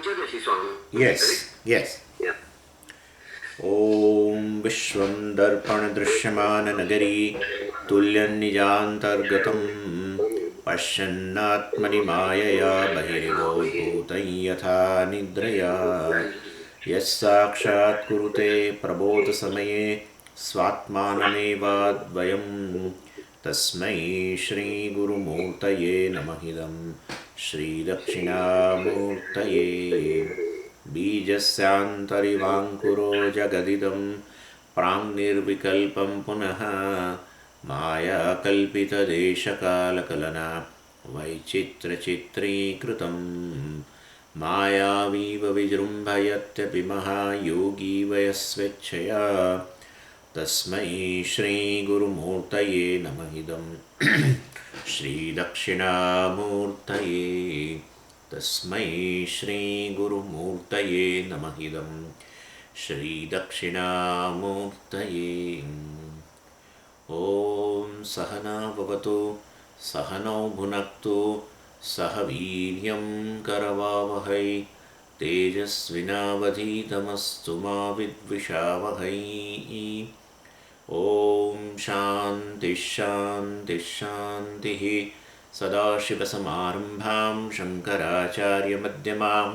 Panchadashi song. Yes, yes. Yeah. ॐ विश्वं दर्पणदृश्यमाननगरी तुल्यन्निजान्तर्गतं पश्यन्नात्मनि मायया बहिर्गोद्भूतं यथा निद्रया यः साक्षात् कुरुते प्रबोधसमये स्वात्मानमेवाद्वयं तस्मै श्रीगुरुमूर्तये नमः इदं श्रीदक्षिणामूर्तये बीजस्यान्तरिवाङ्कुरो जगदिदं प्राङ्निर्विकल्पं पुनः मायाकल्पितदेशकालकलना वैचित्रचित्रीकृतं मायावीव विजृम्भयत्यपि महायोगी वयस्वेच्छया तस्मै श्रीगुरुमूर्तये नमः इदं श्रीदक्षिणामूर्तये तस्मै श्रीगुरुमूर्तये नमः इदं श्रीदक्षिणामूर्तये ॐ सहना भवतु सहनौ भुनक्तु सह वीर्यं करवावहै तेजस्विनावधीतमस्तु मा विद्विषावहै ॐ शान्तिः शान्तिः शान्तिः सदाशिवसमारम्भां शङ्कराचार्यमध्यमाम्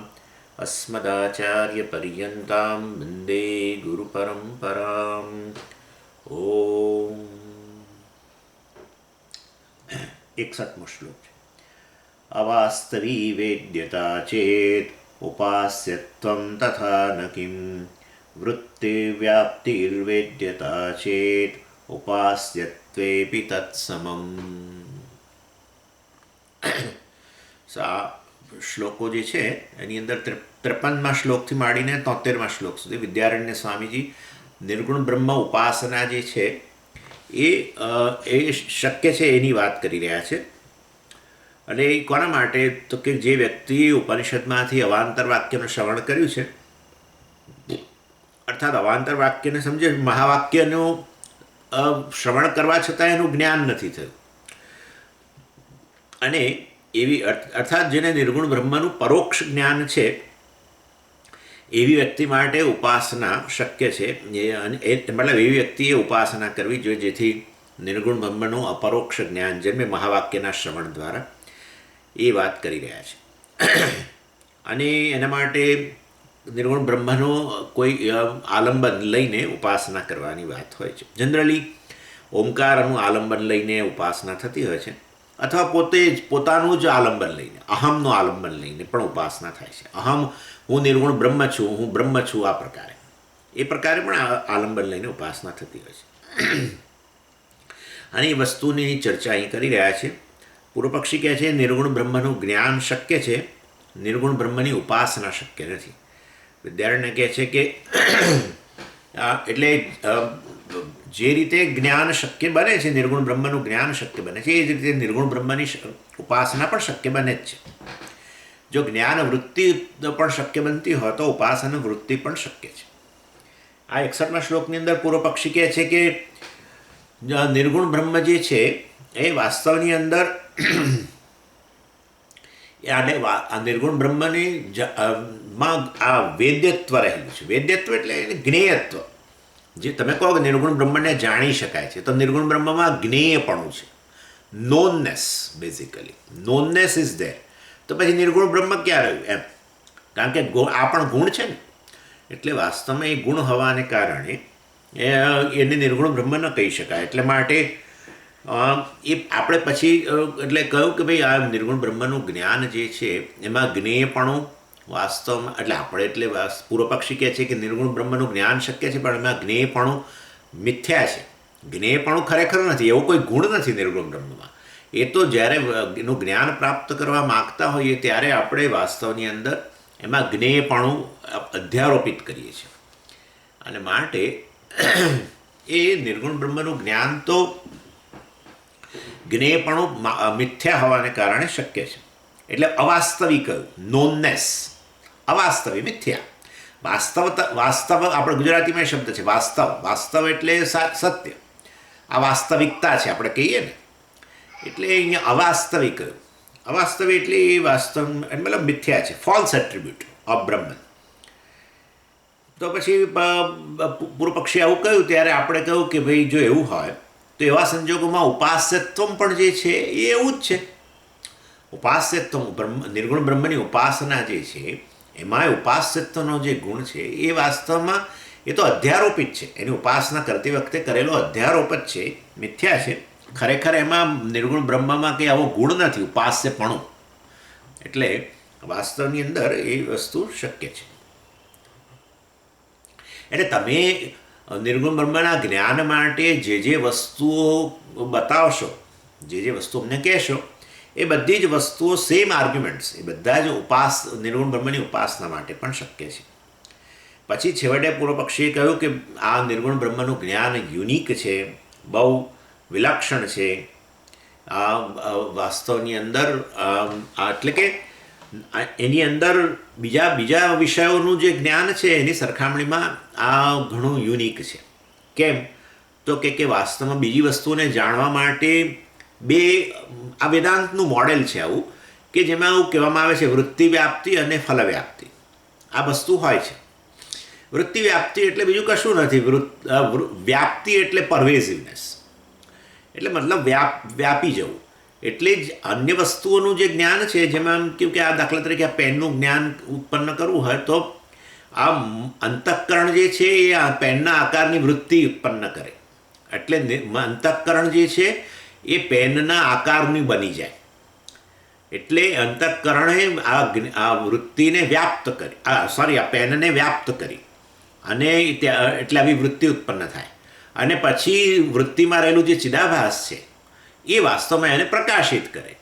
अस्मदाचार्यपर्यन्तां वन्दे गुरुपरम्पराम् ॐ 61मो श्लोक अवास्तवी वेद्यता चेत् उपास्यत्वं तथा न किं वृत्तिव्याप्तिर्वेद्यता चेत् उपास्यत्वेऽपि तत्समम् આ શ્લોકો જે છે એની અંદર 53મા શ્લોકથી માંડીને 73મા શ્લોક સુધી વિદ્યારણ્ય સ્વામીજી નિર્ગુણ બ્રહ્મ ઉપાસના જે છે એ શક્ય છે એની વાત કરી રહ્યા છે. અને એ કોના માટે? તો કે જે વ્યક્તિએ ઉપનિષદમાંથી અવાંતર વાક્યનું શ્રવણ કર્યું છે, અર્થાત અવાંતર વાક્યને સમજે, મહાવાક્યનું શ્રવણ કરવા છતાં એનું જ્ઞાન નથી થયું, અને એવી અર્થાત જેને નિર્ગુણ બ્રહ્મનું પરોક્ષ જ્ઞાન છે એવી વ્યક્તિ માટે ઉપાસના શક્ય છે. મતલબ એવી વ્યક્તિએ ઉપાસના કરવી જોઈએ જેથી નિર્ગુણ બ્રહ્મનું અપરોક્ષ જ્ઞાન જન્મે મહાવાક્યના શ્રવણ દ્વારા. એ વાત કરી રહ્યા છે. અને એના માટે નિર્ગુણ બ્રહ્મનું કોઈ આલંબન લઈને ઉપાસના કરવાની વાત હોય છે. જનરલી ઓમકારનું આલંબન લઈને ઉપાસના થતી હોય છે, અથવા પોતે જ પોતાનું જ આલંબન લઈને, અહમનું આલંબન લઈને પણ ઉપાસના થાય છે. અહમ, હું નિર્ગુણ બ્રહ્મ છું, હું બ્રહ્મ છું, આ પ્રકારે એ પ્રકારે પણ આલંબન લઈને ઉપાસના થતી હોય છે. અને એ વસ્તુની ચર્ચા અહીં કરી રહ્યા છે. પૂર્વપક્ષી કહે છે નિર્ગુણ બ્રહ્મનું જ્ઞાન શક્ય છે, નિર્ગુણ બ્રહ્મની ઉપાસના શક્ય નથી. વિદ્યારણ્ય કહે છે કે એટલે જે રીતે જ્ઞાન શક્ય બને છે, નિર્ગુણ બ્રહ્મનું જ્ઞાન શક્ય બને છે, એ જ રીતે નિર્ગુણ બ્રહ્મની ઉપાસના પણ શક્ય બને જ છે. જો જ્ઞાન વૃત્તિ પણ શક્ય બનતી હોય તો ઉપાસના વૃત્તિ પણ શક્ય છે. આ 61મા શ્લોકની અંદર પૂર્વપક્ષી કહે છે કે નિર્ગુણ બ્રહ્મ જે છે એ વાસ્તવની અંદર આ નિર્ગુણ બ્રહ્મની માં આ વેદ્યત્વ રહેલું છે. વેદ્યત્વ એટલે જ્ઞેયત્વ. જે તમે કહો કે નિર્ગુણ બ્રહ્મને જાણી શકાય છે, તો નિર્ગુણ બ્રહ્મમાં જ્ઞેયપણું છે, knownness. Basically knownness is there. તો પછી નિર્ગુણ બ્રહ્મ ક્યાં રહ્યું એમ? કારણ કે આ પણ ગુણ છે ને, એટલે વાસ્તવમાં એ ગુણ હોવાને કારણે એને નિર્ગુણ બ્રહ્મ ન કહી શકાય. એટલે માટે એ આપણે પછી એટલે કહ્યું કે ભાઈ આ નિર્ગુણ બ્રહ્મનું જ્ઞાન જે છે એમાં જ્ઞેયપણું વાસ્તવમાં, એટલે આપણે એટલે પૂર્વપક્ષી કહે છે કે નિર્ગુણ બ્રહ્મનું જ્ઞાન શક્ય છે, પણ એમાં જ્ઞેયપણું મિથ્યા છે. જ્ઞેયપણું ખરેખર નથી, એવો કોઈ ગુણ નથી નિર્ગુણ બ્રહ્મમાં. એ તો જ્યારે એનું જ્ઞાન પ્રાપ્ત કરવા માગતા હોઈએ ત્યારે આપણે વાસ્તવની અંદર એમાં જ્ઞેયપણું અધ્યારોપિત કરીએ છીએ. અને માટે એ નિર્ગુણ બ્રહ્મનું જ્ઞાન તો જ્ઞેયપણું મિથ્યા હોવાને કારણે શક્ય છે. એટલે અવાસ્તવિક, નોનનેસ, અવાસ્તવિક, મિથ્યા. વાસ્તવ આપણે ગુજરાતીમાં શબ્દ છે વાસ્તવ. વાસ્તવ એટલે સત્ય, આ વાસ્તવિકતા છે આપણે કહીએ ને. એટલે અહીંયા અવાસ્તવિક, અવાસ્તવિક એટલે એ વાસ્તવ મતલબ મિથ્યા છે, ફોલ્સ એટ્રીબ્યુટ. અબ્રહ્મન. તો પછી પૂર્વ પક્ષી આવું કહ્યું ત્યારે આપણે કહ્યું કે ભાઈ જો એવું હોય તો એવા સંજોગોમાં ઉપાસ્યત્વ પણ જે છે એ એવું જ છે. ઉપાસ્યત્વ નિર્ગુણ બ્રહ્મની ઉપાસના જે છે એમાં ઉપાસ્યત્વનો જે ગુણ છે એ વાસ્તવમાં એ તો અધ્યારોપિત છે. એની ઉપાસના કરતી વખતે કરેલો અધ્યારોપ જ છે, મિથ્યા છે. ખરેખર એમાં નિર્ગુણ બ્રહ્મમાં કંઈ આવો ગુણ નથી, ઉપાસ્યપણું. એટલે વાસ્તવની અંદર એ વસ્તુ શક્ય છે. એટલે તમે નિર્ગુણ બ્રહ્મના જ્ઞાન માટે જે વસ્તુઓ બતાવશો, જે વસ્તુ અમને કહેશો, એ બધી જ વસ્તુઓ સેમ આર્ગ્યુમેન્ટ્સ એ બધા જ નિર્ગુણ બ્રહ્મની ઉપાસના માટે પણ શક્ય છે. પછી છેવટે પૂર્વ પક્ષીએ કહ્યું કે આ નિર્ગુણ બ્રહ્મનું જ્ઞાન યુનિક છે, બહુ વિલક્ષણ છે. વાસ્તવની અંદર એટલે કે એની અંદર બીજા વિષયોનું જે જ્ઞાન છે એની સરખામણીમાં આ ઘણું યુનિક છે. કેમ તો કે વાસ્તવમાં બીજી વસ્તુને જાણવા માટે આ વેદાંતનું મોડેલ છે આવું, કે જેમાં એવું કહેવામાં આવે છે વૃત્તિ વ્યાપ્તિ અને ફલ વ્યાપ્તિ. આ વસ્તુ હોય છે. વૃત્તિ વ્યાપ્તિ એટલે બીજું કશું નથી. વ્યાપ્તિ એટલે પરવેઝિવનેસ, એટલે મતલબ વ્યાપી જવું. એટલે જ અન્ય વસ્તુઓનું જે જ્ઞાન છે, જેમાં કેમ કે આ દાખલા તરીકે આ પેનનું જ્ઞાન ઉત્પન્ન કરવું હોય તો આ અંતઃકરણ જે છે એ આ પેનના આકારની વૃત્તિ ઉત્પન્ન કરે. એટલે અંતઃકરણ જે છે એ પેનના આકારની બની જાય. એટલે અંતઃકરણે આ વૃત્તિને વ્યાપ્ત કરી, આ પેનને વ્યાપ્ત કરી અને એટલે આવી વૃત્તિ ઉત્પન્ન થાય. અને પછી વૃત્તિમાં રહેલું જે ચિદાભાસ છે એ વાસ્તવમાં એને પ્રકાશિત કરે,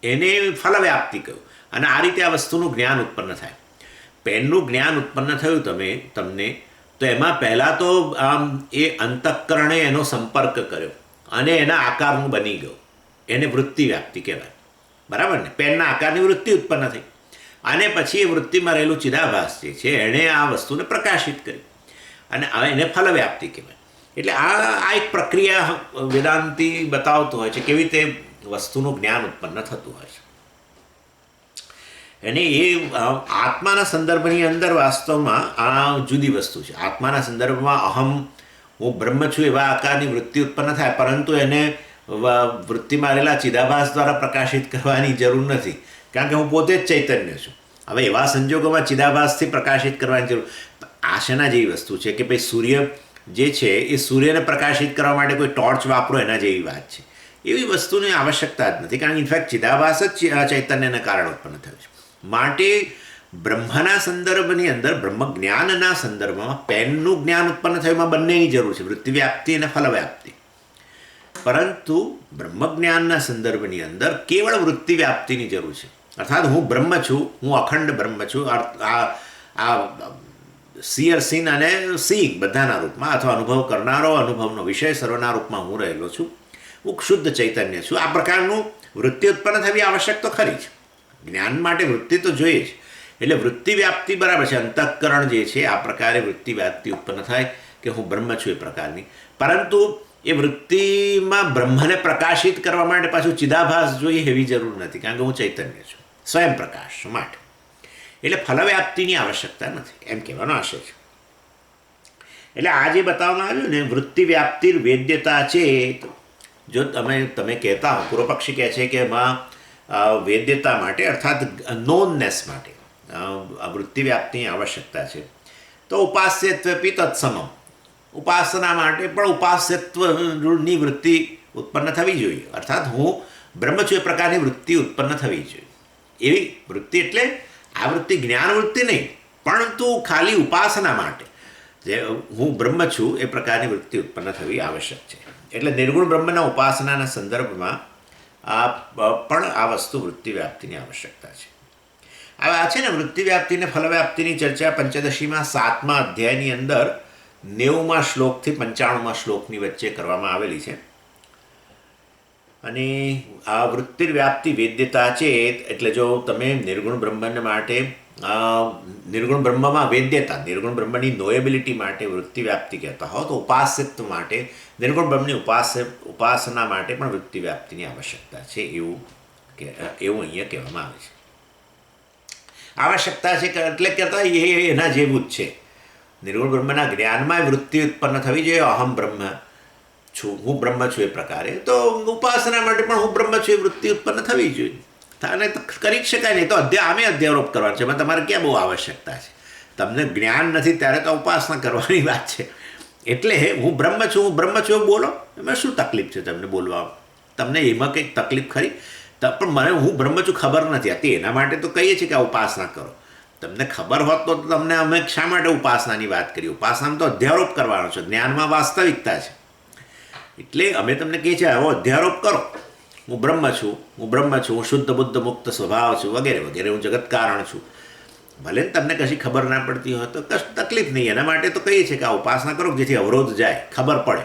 એને ફલવ્યાપ્તિ કહ્યું. અને આ રીતે આ વસ્તુનું જ્ઞાન ઉત્પન્ન થાય. પેનનું જ્ઞાન ઉત્પન્ન થયું તમને તો એમાં પહેલાં તો એ અંતઃકરણે એનો સંપર્ક કર્યો અને એના આકારનું બની ગયું. એને વૃત્તિ વ્યાપ્તિ કહેવાય, બરાબર ને? પેનના આકારની વૃત્તિ ઉત્પન્ન થઈ અને પછી એ વૃત્તિમાં રહેલું ચિદાભાસ જે છે એણે આ વસ્તુને પ્રકાશિત કરી અને એને ફલવ્યાપ્તિ કહેવાય. એટલે આ એક પ્રક્રિયા વેદાંતિ બતાવતો હોય છે, કેવી રીતે વસ્તુનું જ્ઞાન ઉત્પન્ન થતું હોય છે. અને એ આત્માના સંદર્ભની અંદર વાસ્તવમાં આ જુદી વસ્તુ છે. આત્માના સંદર્ભમાં હું બ્રહ્મ છું એવા આકારની વૃત્તિ ઉત્પન્ન થાય, પરંતુ એને વૃત્તિમાં રહેલા ચિદાભાસ દ્વારા પ્રકાશિત કરવાની જરૂર નથી, કારણ કે હું પોતે જ ચૈતન્ય છું. હવે એવા સંજોગોમાં ચિદાભાસથી પ્રકાશિત કરવાની જરૂર. આશાના જેવી વસ્તુ છે કે ભાઈ સૂર્ય જે છે એ સૂર્યને પ્રકાશિત કરવા માટે કોઈ ટોર્ચ વાપરો એના જેવી વાત છે. એવી વસ્તુની આવશ્યકતા જ નથી, કારણ કે ઇનફેક્ટ ચિદાભાસ જ ચૈતન્યના કારણે ઉત્પન્ન થયું છે. માટે બ્રહ્મના સંદર્ભની અંદર, બ્રહ્મ જ્ઞાનના સંદર્ભમાં પેનનું જ્ઞાન ઉત્પન્ન થયું, એમાં બંનેની જરૂર છે, વૃત્તિ વ્યાપ્તિ અને ફલવ્યાપ્તિ. પરંતુ બ્રહ્મજ્ઞાનના સંદર્ભની અંદર કેવળ વૃત્તિ વ્યાપ્તિની જરૂર છે. અર્થાત હું બ્રહ્મ છું, હું અખંડ બ્રહ્મ છું. આ સિયર સીન અને સીઈંગ બધાના રૂપમાં, અથવા અનુભવ કરનારો, અનુભવનો વિષય સર્વના રૂપમાં હું રહેલો છું. હું શુદ્ધ ચૈતન્ય છું. આ પ્રકારનું વૃત્તિ ઉત્પન્ન થવી આવશ્યક તો ખરી જ. જ્ઞાન માટે વૃત્તિ તો જોઈએ જ. એટલે વૃત્તિ વ્યાપ્તિ બરાબર છે. અંતઃકરણ જે છે આ પ્રકારે વૃત્તિ વ્યાપ્તિ ઉત્પન્ન થાય કે હું બ્રહ્મ છું એ પ્રકારની. પરંતુ એ વૃત્તિમાં બ્રહ્મને પ્રકાશિત કરવા માટે પાછું ચિદાભાસ જોઈએ એવી જરૂર નથી, કારણ કે હું ચૈતન્ય છું, સ્વયં પ્રકાશ માટે. એટલે ફલવ્યાપ્તિની આવશ્યકતા નથી, એમ કહેવાનો આશય છે. એટલે આ જે બતાવવામાં આવ્યું ને, વૃત્તિ વ્યાપ્તિ વેદ્યતા છે. જો તમે કહેતા હો, પૂર્વ પક્ષી કહે છે કે એમાં વેદ્યતા માટે અર્થાત નોનનેસ માટે વૃત્તિ વ્યાપ્તિની આવશ્યકતા છે, તો ઉપાસ્યત્વપી તત્સમમ. ઉપાસના માટે પણ ઉપાસ્યત્વની વૃત્તિ ઉત્પન્ન થવી જોઈએ. અર્થાત હું બ્રહ્મ છું એ પ્રકારની વૃત્તિ ઉત્પન્ન થવી જોઈએ. એવી વૃત્તિ એટલે આ વૃત્તિ જ્ઞાન વૃત્તિ નહીં, પરંતુ ખાલી ઉપાસના માટે જે હું બ્રહ્મ છું એ પ્રકારની વૃત્તિ ઉત્પન્ન થવી આવશ્યક છે. એટલે નિર્ગુણ બ્રહ્મના ઉપાસનાના સંદર્ભમાં પણ આ વસ્તુ વૃત્તિ વ્યાપ્તિની આવશ્યકતા છે. હવે આ છે ને વૃત્તિ વ્યાપ્તિ અને ફલવ્યાપ્તિની ચર્ચા પંચદશીમાં 7મા અધ્યાયની અંદર 90મા શ્લોકથી 95મા શ્લોકની વચ્ચે કરવામાં આવેલી છે. અને આ વૃત્તિ વ્યાપ્તિ વેદ્યતા છે. એટલે જો તમે નિર્ગુણ બ્રહ્મને માટે નિર્ગુણ બ્રહ્મમાં વેદ્યતા, નિર્ગુણ બ્રહ્મની નોએબિલિટી માટે વૃત્તિ વ્યાપ્તિ કહેતા હો, તો ઉપાસ્યત્વ માટે, નિર્ગુણ બ્રહ્મની ઉપાસના માટે પણ વૃત્તિ વ્યાપ્તિની આવશ્યકતા છે, એવું અહીંયા કહેવામાં આવે છે. આવશ્યકતા છે એટલે કહેતા એ એના જેવું જ છે. નિર્ગુણ બ્રહ્મના જ્ઞાનમાં વૃત્તિ ઉત્પન્ન થવી જોઈએ, અહમ બ્રહ્મ છું, હું બ્રહ્મ છું એ પ્રકારે. તો ઉપાસના માટે પણ હું બ્રહ્મ છું એ વૃત્તિ ઉત્પન્ન થવી જોઈએ. અને કરી જ શકાય નહીં તો આમે અધ્યારોપ કરવાનો છે, એમાં તમારે ક્યાં બહુ આવશ્યકતા છે? તમને જ્ઞાન નથી ત્યારે તો ઉપાસના કરવાની વાત છે. એટલે હું બ્રહ્મ છું, હું બ્રહ્મ છું એવું બોલો, એમાં શું તકલીફ છે તમને બોલવામાં? તમને એમાં કંઈક તકલીફ ખરી? પણ મને હું બ્રહ્મ છું ખબર નથી હતી, એના માટે તો કહીએ છીએ કે આ ઉપાસના કરો. તમને ખબર હોત તો તમને અમે શા માટે ઉપાસનાની વાત કરી? ઉપાસનામાં તો અધ્યારોપ કરવાનો છે, જ્ઞાનમાં વાસ્તવિકતા છે. એટલે અમે તમને કહીએ છીએ આવો અધ્યારોપ કરો, હું બ્રહ્મ છું, હું બ્રહ્મ છું, હું શુદ્ધ બુદ્ધ મુક્ત સ્વભાવ છું, વગેરે વગેરે, હું જગત કારણ છું. ભલે તમને કશી ખબર ના પડતી હોય તો કશું તકલીફ નહીં, એના માટે તો કહીએ છીએ કે આ ઉપાસના કરો જેથી અવરોધ જાય, ખબર પડે.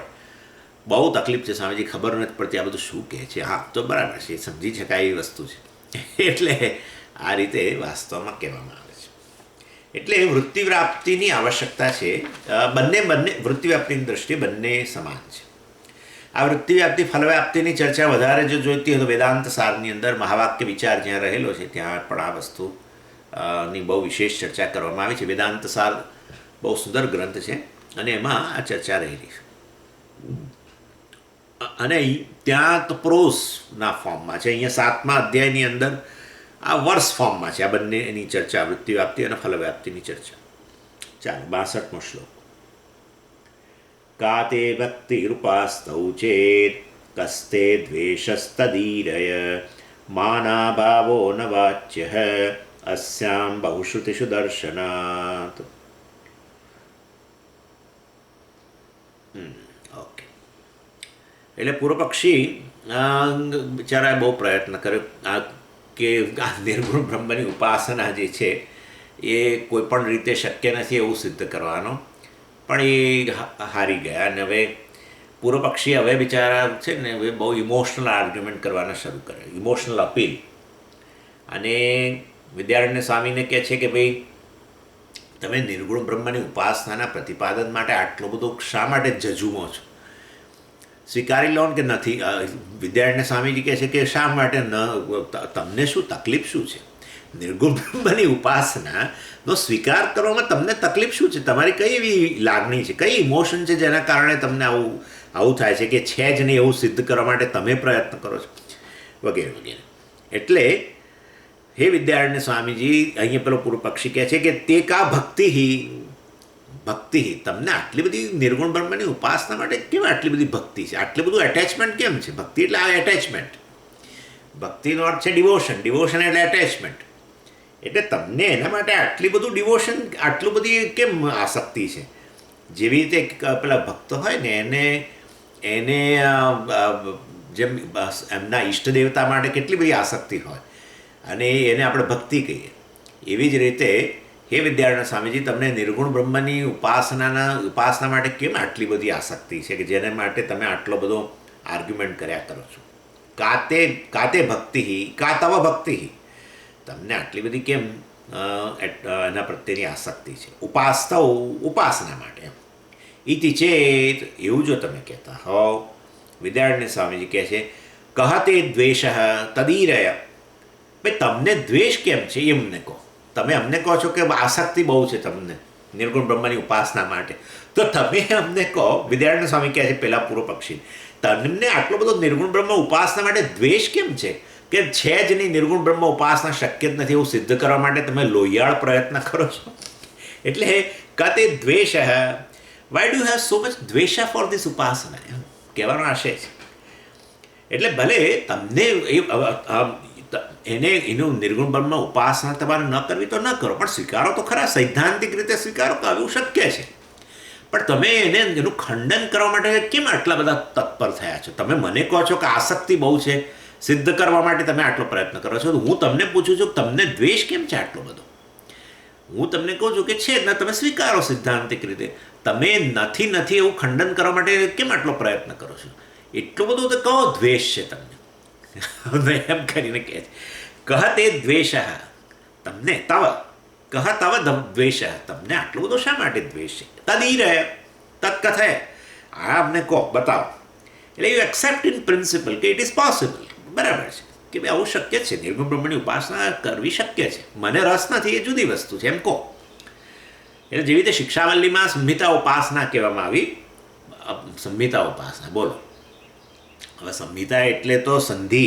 બહુ તકલીફ છે સ્વામીજી, ખબર નથી પડતી આ બધું શું કહે છે. હા તો બરાબર છે, સમજી શકાય એવી વસ્તુ છે. એટલે આ રીતે વાસ્તવમાં કહેવામાં આવે છે. એટલે વૃત્તિ વ્યાપ્તિની આવશ્યકતા છે. બંને વૃત્તિ વ્યાપ્તિની દ્રષ્ટિએ બંને સમાન છે. આ વૃત્તિ વ્યાપ્તિ ફલવ્યાપ્તિની ચર્ચા વધારે જો જોઈતી હોય તો વેદાંત સારની અંદર મહાવાક્ય વિચાર જ્યાં રહેલો છે ત્યાં પણ આ વસ્તુ ની બહુ વિશેષ ચર્ચા કરવામાં આવી છે. વેદાંત સાર બહુ સુંદર ગ્રંથ છે અને એમાં આ ચર્ચા રહેલી છે. અને ત્યાં તો પ્રોસના ફોર્મમાં છે, અહીંયા 7મા અધ્યાયની અંદર આ વર્ષ ફોર્મમાં છે આ બંનેની ચર્ચા, વૃત્તિ વ્યાપ્તિ અને ફલવ્યાપ્તિની ચર્ચા. ચાલો 62મો શ્લોક. કાતે ભક્તિરૂપાસ્તૌ ચેત કસ્તે દ્વેષસ્તદીરય માનાભાવો ન વાચ્યઃ અસ્યામ બહુશ્રુતિષુ દર્શનાત. ઓકે, એટલે પૂર્વ પક્ષી બિચારાએ બહુ પ્રયત્ન કર્યો કે આ નિર્ગુણ બ્રહ્મની ઉપાસના જે છે એ કોઈ પણ રીતે શક્ય નથી એવું સિદ્ધ કરવાનો, પણ એ હારી ગયા. અને હવે પૂર્વ પક્ષી હવે બિચારા છે ને હવે બહુ ઇમોશનલ આર્ગ્યુમેન્ટ કરવાના શરૂ કરે, ઇમોશનલ અપીલ. અને વિદ્યારણ્ય સ્વામીને કહે છે કે ભાઈ તમે નિર્ગુણ બ્રહ્મની ઉપાસનાના પ્રતિપાદન માટે આટલું બધું શા માટે જજુમો છો? સ્વીકારી લો કે નથી. વિદ્યારણ્ય સ્વામીજી કહે છે કે શા માટે ન, તમને શું તકલીફ શું છે? નિર્ગુણ બ્રહ્મની ઉપાસનાનો સ્વીકાર કરવામાં તમને તકલીફ શું છે? તમારી કઈ એવી લાગણી છે, કઈ ઇમોશન છે જેના કારણે તમને આવું થાય છે કે છે જ નહીં એવું સિદ્ધ કરવા માટે તમે પ્રયત્ન કરો છો, વગેરે વગેરે. એટલે હે વિદ્યારણ્ય સ્વામીજી, અહીંયા પેલો પૂર્વ પક્ષી કહે છે કે તે કા ભક્તિ તમને આટલી બધી નિર્ગુણ બ્રહ્મની ઉપાસના માટે કેમ આટલી બધી ભક્તિ છે? આટલું બધું એટેચમેન્ટ કેમ છે? ભક્તિ એટલે આ એટેચમેન્ટ. ભક્તિનો અર્થ છે ડિવોશન, ડિવોશન એટલે એટેચમેન્ટ. એટલે તમને એના માટે આટલી બધું ડિવોશન, આટલું બધી કેમ આસક્તિ છે? જેવી રીતે પેલા ભક્ત હોય ને એને જેમ એમના ઈષ્ટ દેવતા માટે કેટલી બધી આસક્તિ હોય અને એને આપણે ભક્તિ કહીએ, એવી જ રીતે હે વિદ્યારણ્ય સ્વામીજી તમને નિર્ગુણ બ્રહ્મની ઉપાસના માટે કેમ આટલી બધી આસક્તિ છે કે જેને માટે તમે આટલો બધો આર્ગ્યુમેન્ટ કર્યા કરો છો? કાતે ભક્તિ કા તવ ભક્તિ, તમને આટલી બધી કેમ એના પ્રત્યેની આસક્તિ છે? ઉપાસના માટે ઇતિ ચેત, એવું જો તમે કહેતા હોવ, વિદ્યારણ્ય સ્વામીજી કહે છે કહતે દ્વેષ તદીરય. ભાઈ તમને દ્વેષ કેમ છે એમને કહો. તમે અમને કહો છો કે આસક્તિ બહુ છે તમને નિર્ગુણ બ્રહ્મની ઉપાસના માટે, તો તમે અમને કહો. વિદ્યારણ્ય સ્વામી કહે છે પેલા પૂર્વ પક્ષી, તમને આટલો બધો નિર્ગુણ બ્રહ્મ ઉપાસના માટે દ્વેષ કેમ છે? કે છે જ નહીં, નિર્ગુણ બ્રહ્મ ઉપાસના શક્ય જ નથી એવું સિદ્ધ કરવા માટે તમે લોહિયાળ પ્રયત્ન કરો છો. એટલે કતે દ્વેષ, why do have so much દ્વેષા ફોર ધીસ ઉપાસના, એમ કહેવાનો આશય છે. એટલે ભલે તમને એનું નિર્ગુણ બ્રહ્મ ઉપાસના તમારે ન કરવી તો ન કરો, પણ સ્વીકારો તો ખરા, સૈદ્ધાંતિક રીતે સ્વીકારો કે આવું શક્ય છે. પણ તમે એનું ખંડન કરવા માટે કેમ આટલા બધા તત્પર થયા છો? તમે મને કહો છો કે આસક્તિ બહુ છે, સિદ્ધ કરવા માટે તમે આટલો પ્રયત્ન કરો છો, તો હું તમને પૂછું છું તમને દ્વેષ કેમ છે આટલો બધો? હું તમને કહું છું કે છે ને, તમે સ્વીકારો સિદ્ધાંતિક રીતે. તમે નથી એવું ખંડન કરવા માટે કેમ આટલો પ્રયત્ન કરો છો? એટલું બધું તો કહો દ્વેષ છે તમને. એમ કરીને કહે છે કહતે દ્વેષ તમને તવ દ્વેષ, તમને આટલું બધું શા માટે દ્વેષ છે? તદીરય તત્કથય, આ અમને કહો, બતાવો. એટલે યુ એક્સેપ્ટ ઇન પ્રિન્સિપલ કે ઇટ ઇઝ પોસિબલ, બરાબર છે કે ભાઈ આવું શક્ય છે, નિર્ગુણ બ્રહ્મની ઉપાસના કરવી શક્ય છે, મને રસ નથી એ જુદી વસ્તુ છે એમ કહો. એટલે જેવી રીતે શિક્ષાવલ્લીમાં સંહિતા ઉપાસના કહેવામાં આવી, સંહિતા ઉપાસના બોલો. હવે સંહિતા એટલે તો સંધિ,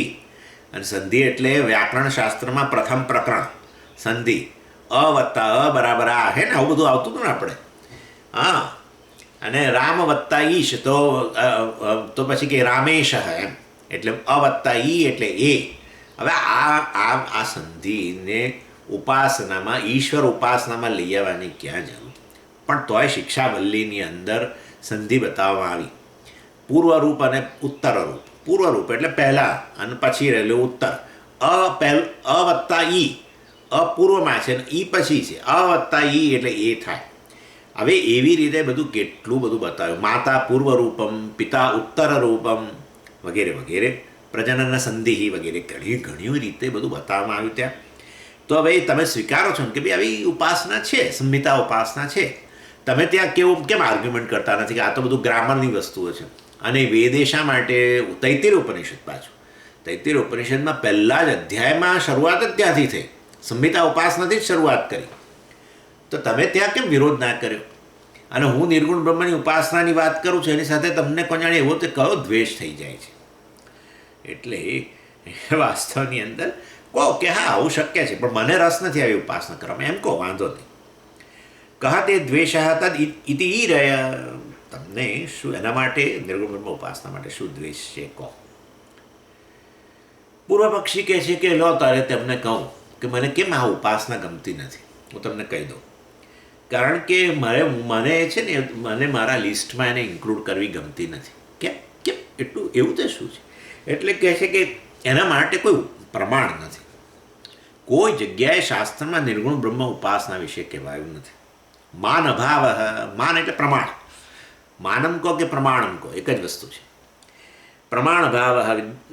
અને સંધિ એટલે વ્યાકરણ શાસ્ત્રમાં પ્રથમ પ્રકરણ સંધિ, અ વત્તા અ બરાબર આ, હે ને આવું બધું આવતું હતું ને આપણે. હા, અને રામ વત્તા ઈશ તો પછી કે રામેશ એમ, એટલે અ વત્તા ઈ એટલે એ. હવે આ સંધિને ઉપાસનામાં, ઈશ્વર ઉપાસનામાં લઈ આવવાની ક્યાં જરૂર? પણ તોય શિક્ષાવલ્લીની અંદર સંધિ બતાવવામાં આવી, પૂર્વરૂપ અને ઉત્તરરૂપ. પૂર્વરૂપ એટલે પહેલાં અને પછી રહેલું ઉત્તર. અ વત્તા ઈ, અ પૂર્વમાં છે ને ઈ પછી છે, અ વત્તા ઈ એટલે એ થાય. હવે એવી રીતે બધું કેટલું બધું બતાવ્યું, માતા પૂર્વરૂપમ, પિતા ઉત્તર રૂપમ વગેરે વગેરે, પ્રજનન સંધિ વગેરે ઘણી રીતે બધું બતાવવામાં આવ્યું ત્યાં. તો હવે તમે સ્વીકારો છો ને કે ભાઈ આવી ઉપાસના છે, સંહિતા ઉપાસના છે. તમે ત્યાં કેમ આર્ગ્યુમેન્ટ કરતા નથી કે આ તો બધું ગ્રામરની વસ્તુઓ છે? અને વેદે શા માટે? તૈત્તિર ઉપનિષદ પાછું, તૈત્તિર ઉપનિષદમાં પહેલા જ અધ્યાયમાં શરૂઆત જ ત્યાંથી થઈ, સંહિતા ઉપાસનાથી જ શરૂઆત કરી. તો તમે ત્યાં કેમ વિરોધ ના કર્યો? અને હું નિર્ગુણ બ્રહ્મની ઉપાસનાની વાત કરું છું, એની સાથે તમને કોણ જાણે એવો તે કયો દ્વેષ થઈ જાય છે? એટલે વાસ્તવની અંદર કહો કે હા આવું શક્ય છે, પણ મને રસ નથી આવી ઉપાસના કરવામાં, એમ કહો, વાંધો નહીં. કહા તે દ્વેષ તદ ઇતિ ઈ રહ્યા, તમને શું એના માટે, નિર્ગુણ બ્રહ્મ ઉપાસના માટે શું દ્વેષ છે કહો. પૂર્વ પક્ષી કહે છે કે લો તારે તેમને કહું કે મને કેમ આ ઉપાસના ગમતી નથી. હું તમને કહી દઉં, કારણ કે મને છે ને, મને મારા લિસ્ટમાં એને ઇન્ક્લુડ કરવી ગમતી નથી. કેમ કેમ એટલું એવું તે શું છે? એટલે કહે છે કે એના માટે કોઈ પ્રમાણ નથી, કોઈ જગ્યાએ શાસ્ત્રમાં નિર્ગુણ બ્રહ્મ ઉપાસના વિશે કહેવાયું નથી. માન અભાવ, માન એટલે પ્રમાણ, માનમ કહો કે પ્રમાણમ કહો એક જ વસ્તુ છે. પ્રમાણ અભાવ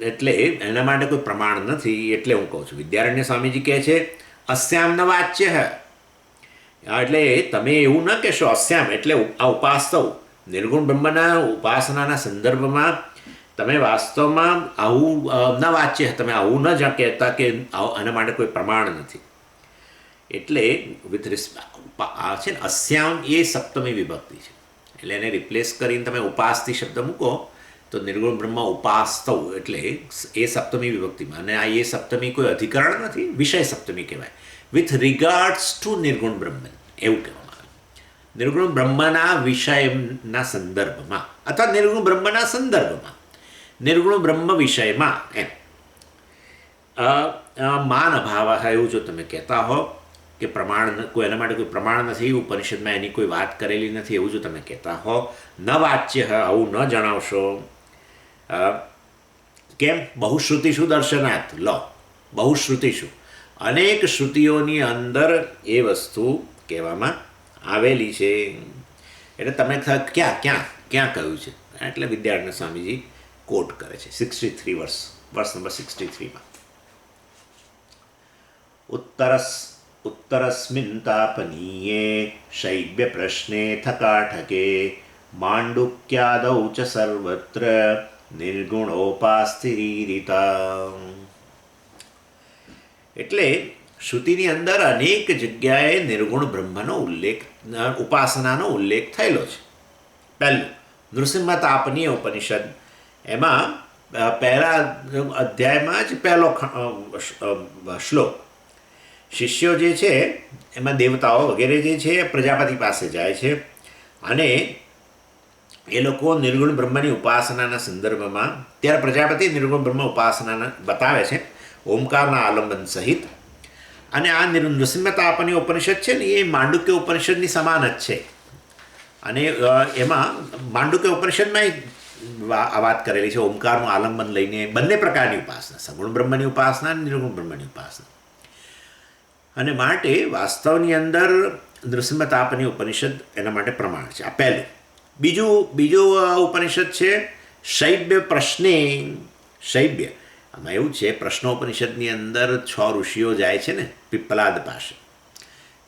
એટલે એના માટે કોઈ પ્રમાણ નથી. એટલે હું કહું છું, વિદ્યારણ્ય સ્વામીજી કહે છે અસ્યામ ન વાચ્ય. એટલે તમે એવું ન કહેશો અસ્યામ એટલે આ ઉપાસ્તવ, નિર્ગુણ બ્રહ્મના ઉપાસનાના સંદર્ભમાં તમે વાસ્તવમાં આવું ન વાચ્ય, તમે આવું ન જ કહેતા કે આના માટે કોઈ પ્રમાણ નથી. એટલે વિથ આ છે ને અસ્યામ એ સપ્તમી વિભક્તિ છે, એટલે એને રિપ્લેસ કરીને તમે ઉપાસતી શબ્દ મૂકો તો નિર્ગુણ બ્રહ્મ ઉપાસ્તવ એટલે એ સપ્તમી વિભક્તિમાં. અને આ એ સપ્તમી કોઈ અધિકરણ નથી, વિષય સપ્તમી કહેવાય. વિથ રિગાર્ડ્સ ટુ નિર્ગુણ બ્રહ્મ એવું કહેવામાં આવે. નિર્ગુણ બ્રહ્મના વિષયના સંદર્ભમાં અથવા નિર્ગુણ બ્રહ્મના સંદર્ભમાં, નિર્ગુણ બ્રહ્મ વિષયમાં એમ. માન અભાવ એવું જો તમે કહેતા હો કે પ્રમાણ કોઈ એના માટે કોઈ પ્રમાણ નથી, ઉપનિષદમાં એની કોઈ વાત કરેલી નથી, એવું જો તમે કહેતા હો, ન વાચ્ય આવું ન જણાવશો. કેમ? બહુશ્રુતિશું દર્શનાર્થ. લો, બહુશ્રુતિશું અનેક શ્રુતિઓની અંદર એ વસ્તુ કહેવામાં આવેલી છે. એટલે તમે ક્યાં ક્યાં ક્યાં કહ્યું છે? એટલે વિદ્યારણ્ય સ્વામીજી કોટ કરે છે 63 વર્ષ નંબર 63માં. ઉત્તરસ્મિન તાપનીયે શૈબ્ય પ્રશ્ને થકાઠકે માંડુક્યાદૌ ચ સર્વત્ર નિર્ગુણોપાસ્થિરીરિતા. એટલે શ્રુતિની અંદર અનેક જગ્યાએ નિર્ગુણ બ્રહ્મનો ઉલ્લેખ, ઉપાસનાનો ઉલ્લેખ થયેલો છે. પહેલું નૃસિંહ તાપનીય ઉપનિષદ, એમાં પહેલા અધ્યાયમાં જ પહેલો શ્લોક, શિષ્યો જે છે એમાં દેવતાઓ વગેરે જે છે પ્રજાપતિ પાસે જાય છે અને એ લોકો નિર્ગુણ બ્રહ્મની ઉપાસનાના સંદર્ભમાં, ત્યારે પ્રજાપતિ નિર્ગુણ બ્રહ્મ ઉપાસનાના બતાવે છે ઓમકારના આલંબન સહિત. અને આ નૃસિંહ તાપની ઉપનિષદ છે ને એ માંડુક્ય ઉપનિષદની સમાન જ છે. અને એમાં માંડુક્ય ઉપનિષદમાં આ વાત કરેલી છે ઓમકારનું આલંબન લઈને બંને પ્રકારની ઉપાસના, સગુણ બ્રહ્મની ઉપાસના અને નિર્ગુણ બ્રહ્મની ઉપાસના. અને માટે વાસ્તવની અંદર નૃસિંહ તાપની ઉપનિષદ એના માટે પ્રમાણ છે. આ પહેલું. બીજું ઉપનિષદ છે શૈબ્ય પ્રશ્ને. શૈબ્ય આમાં એવું છે, પ્રશ્નોપનિષદની અંદર 6 ઋષિઓ જાય છે ને પીપલાદ પાસે.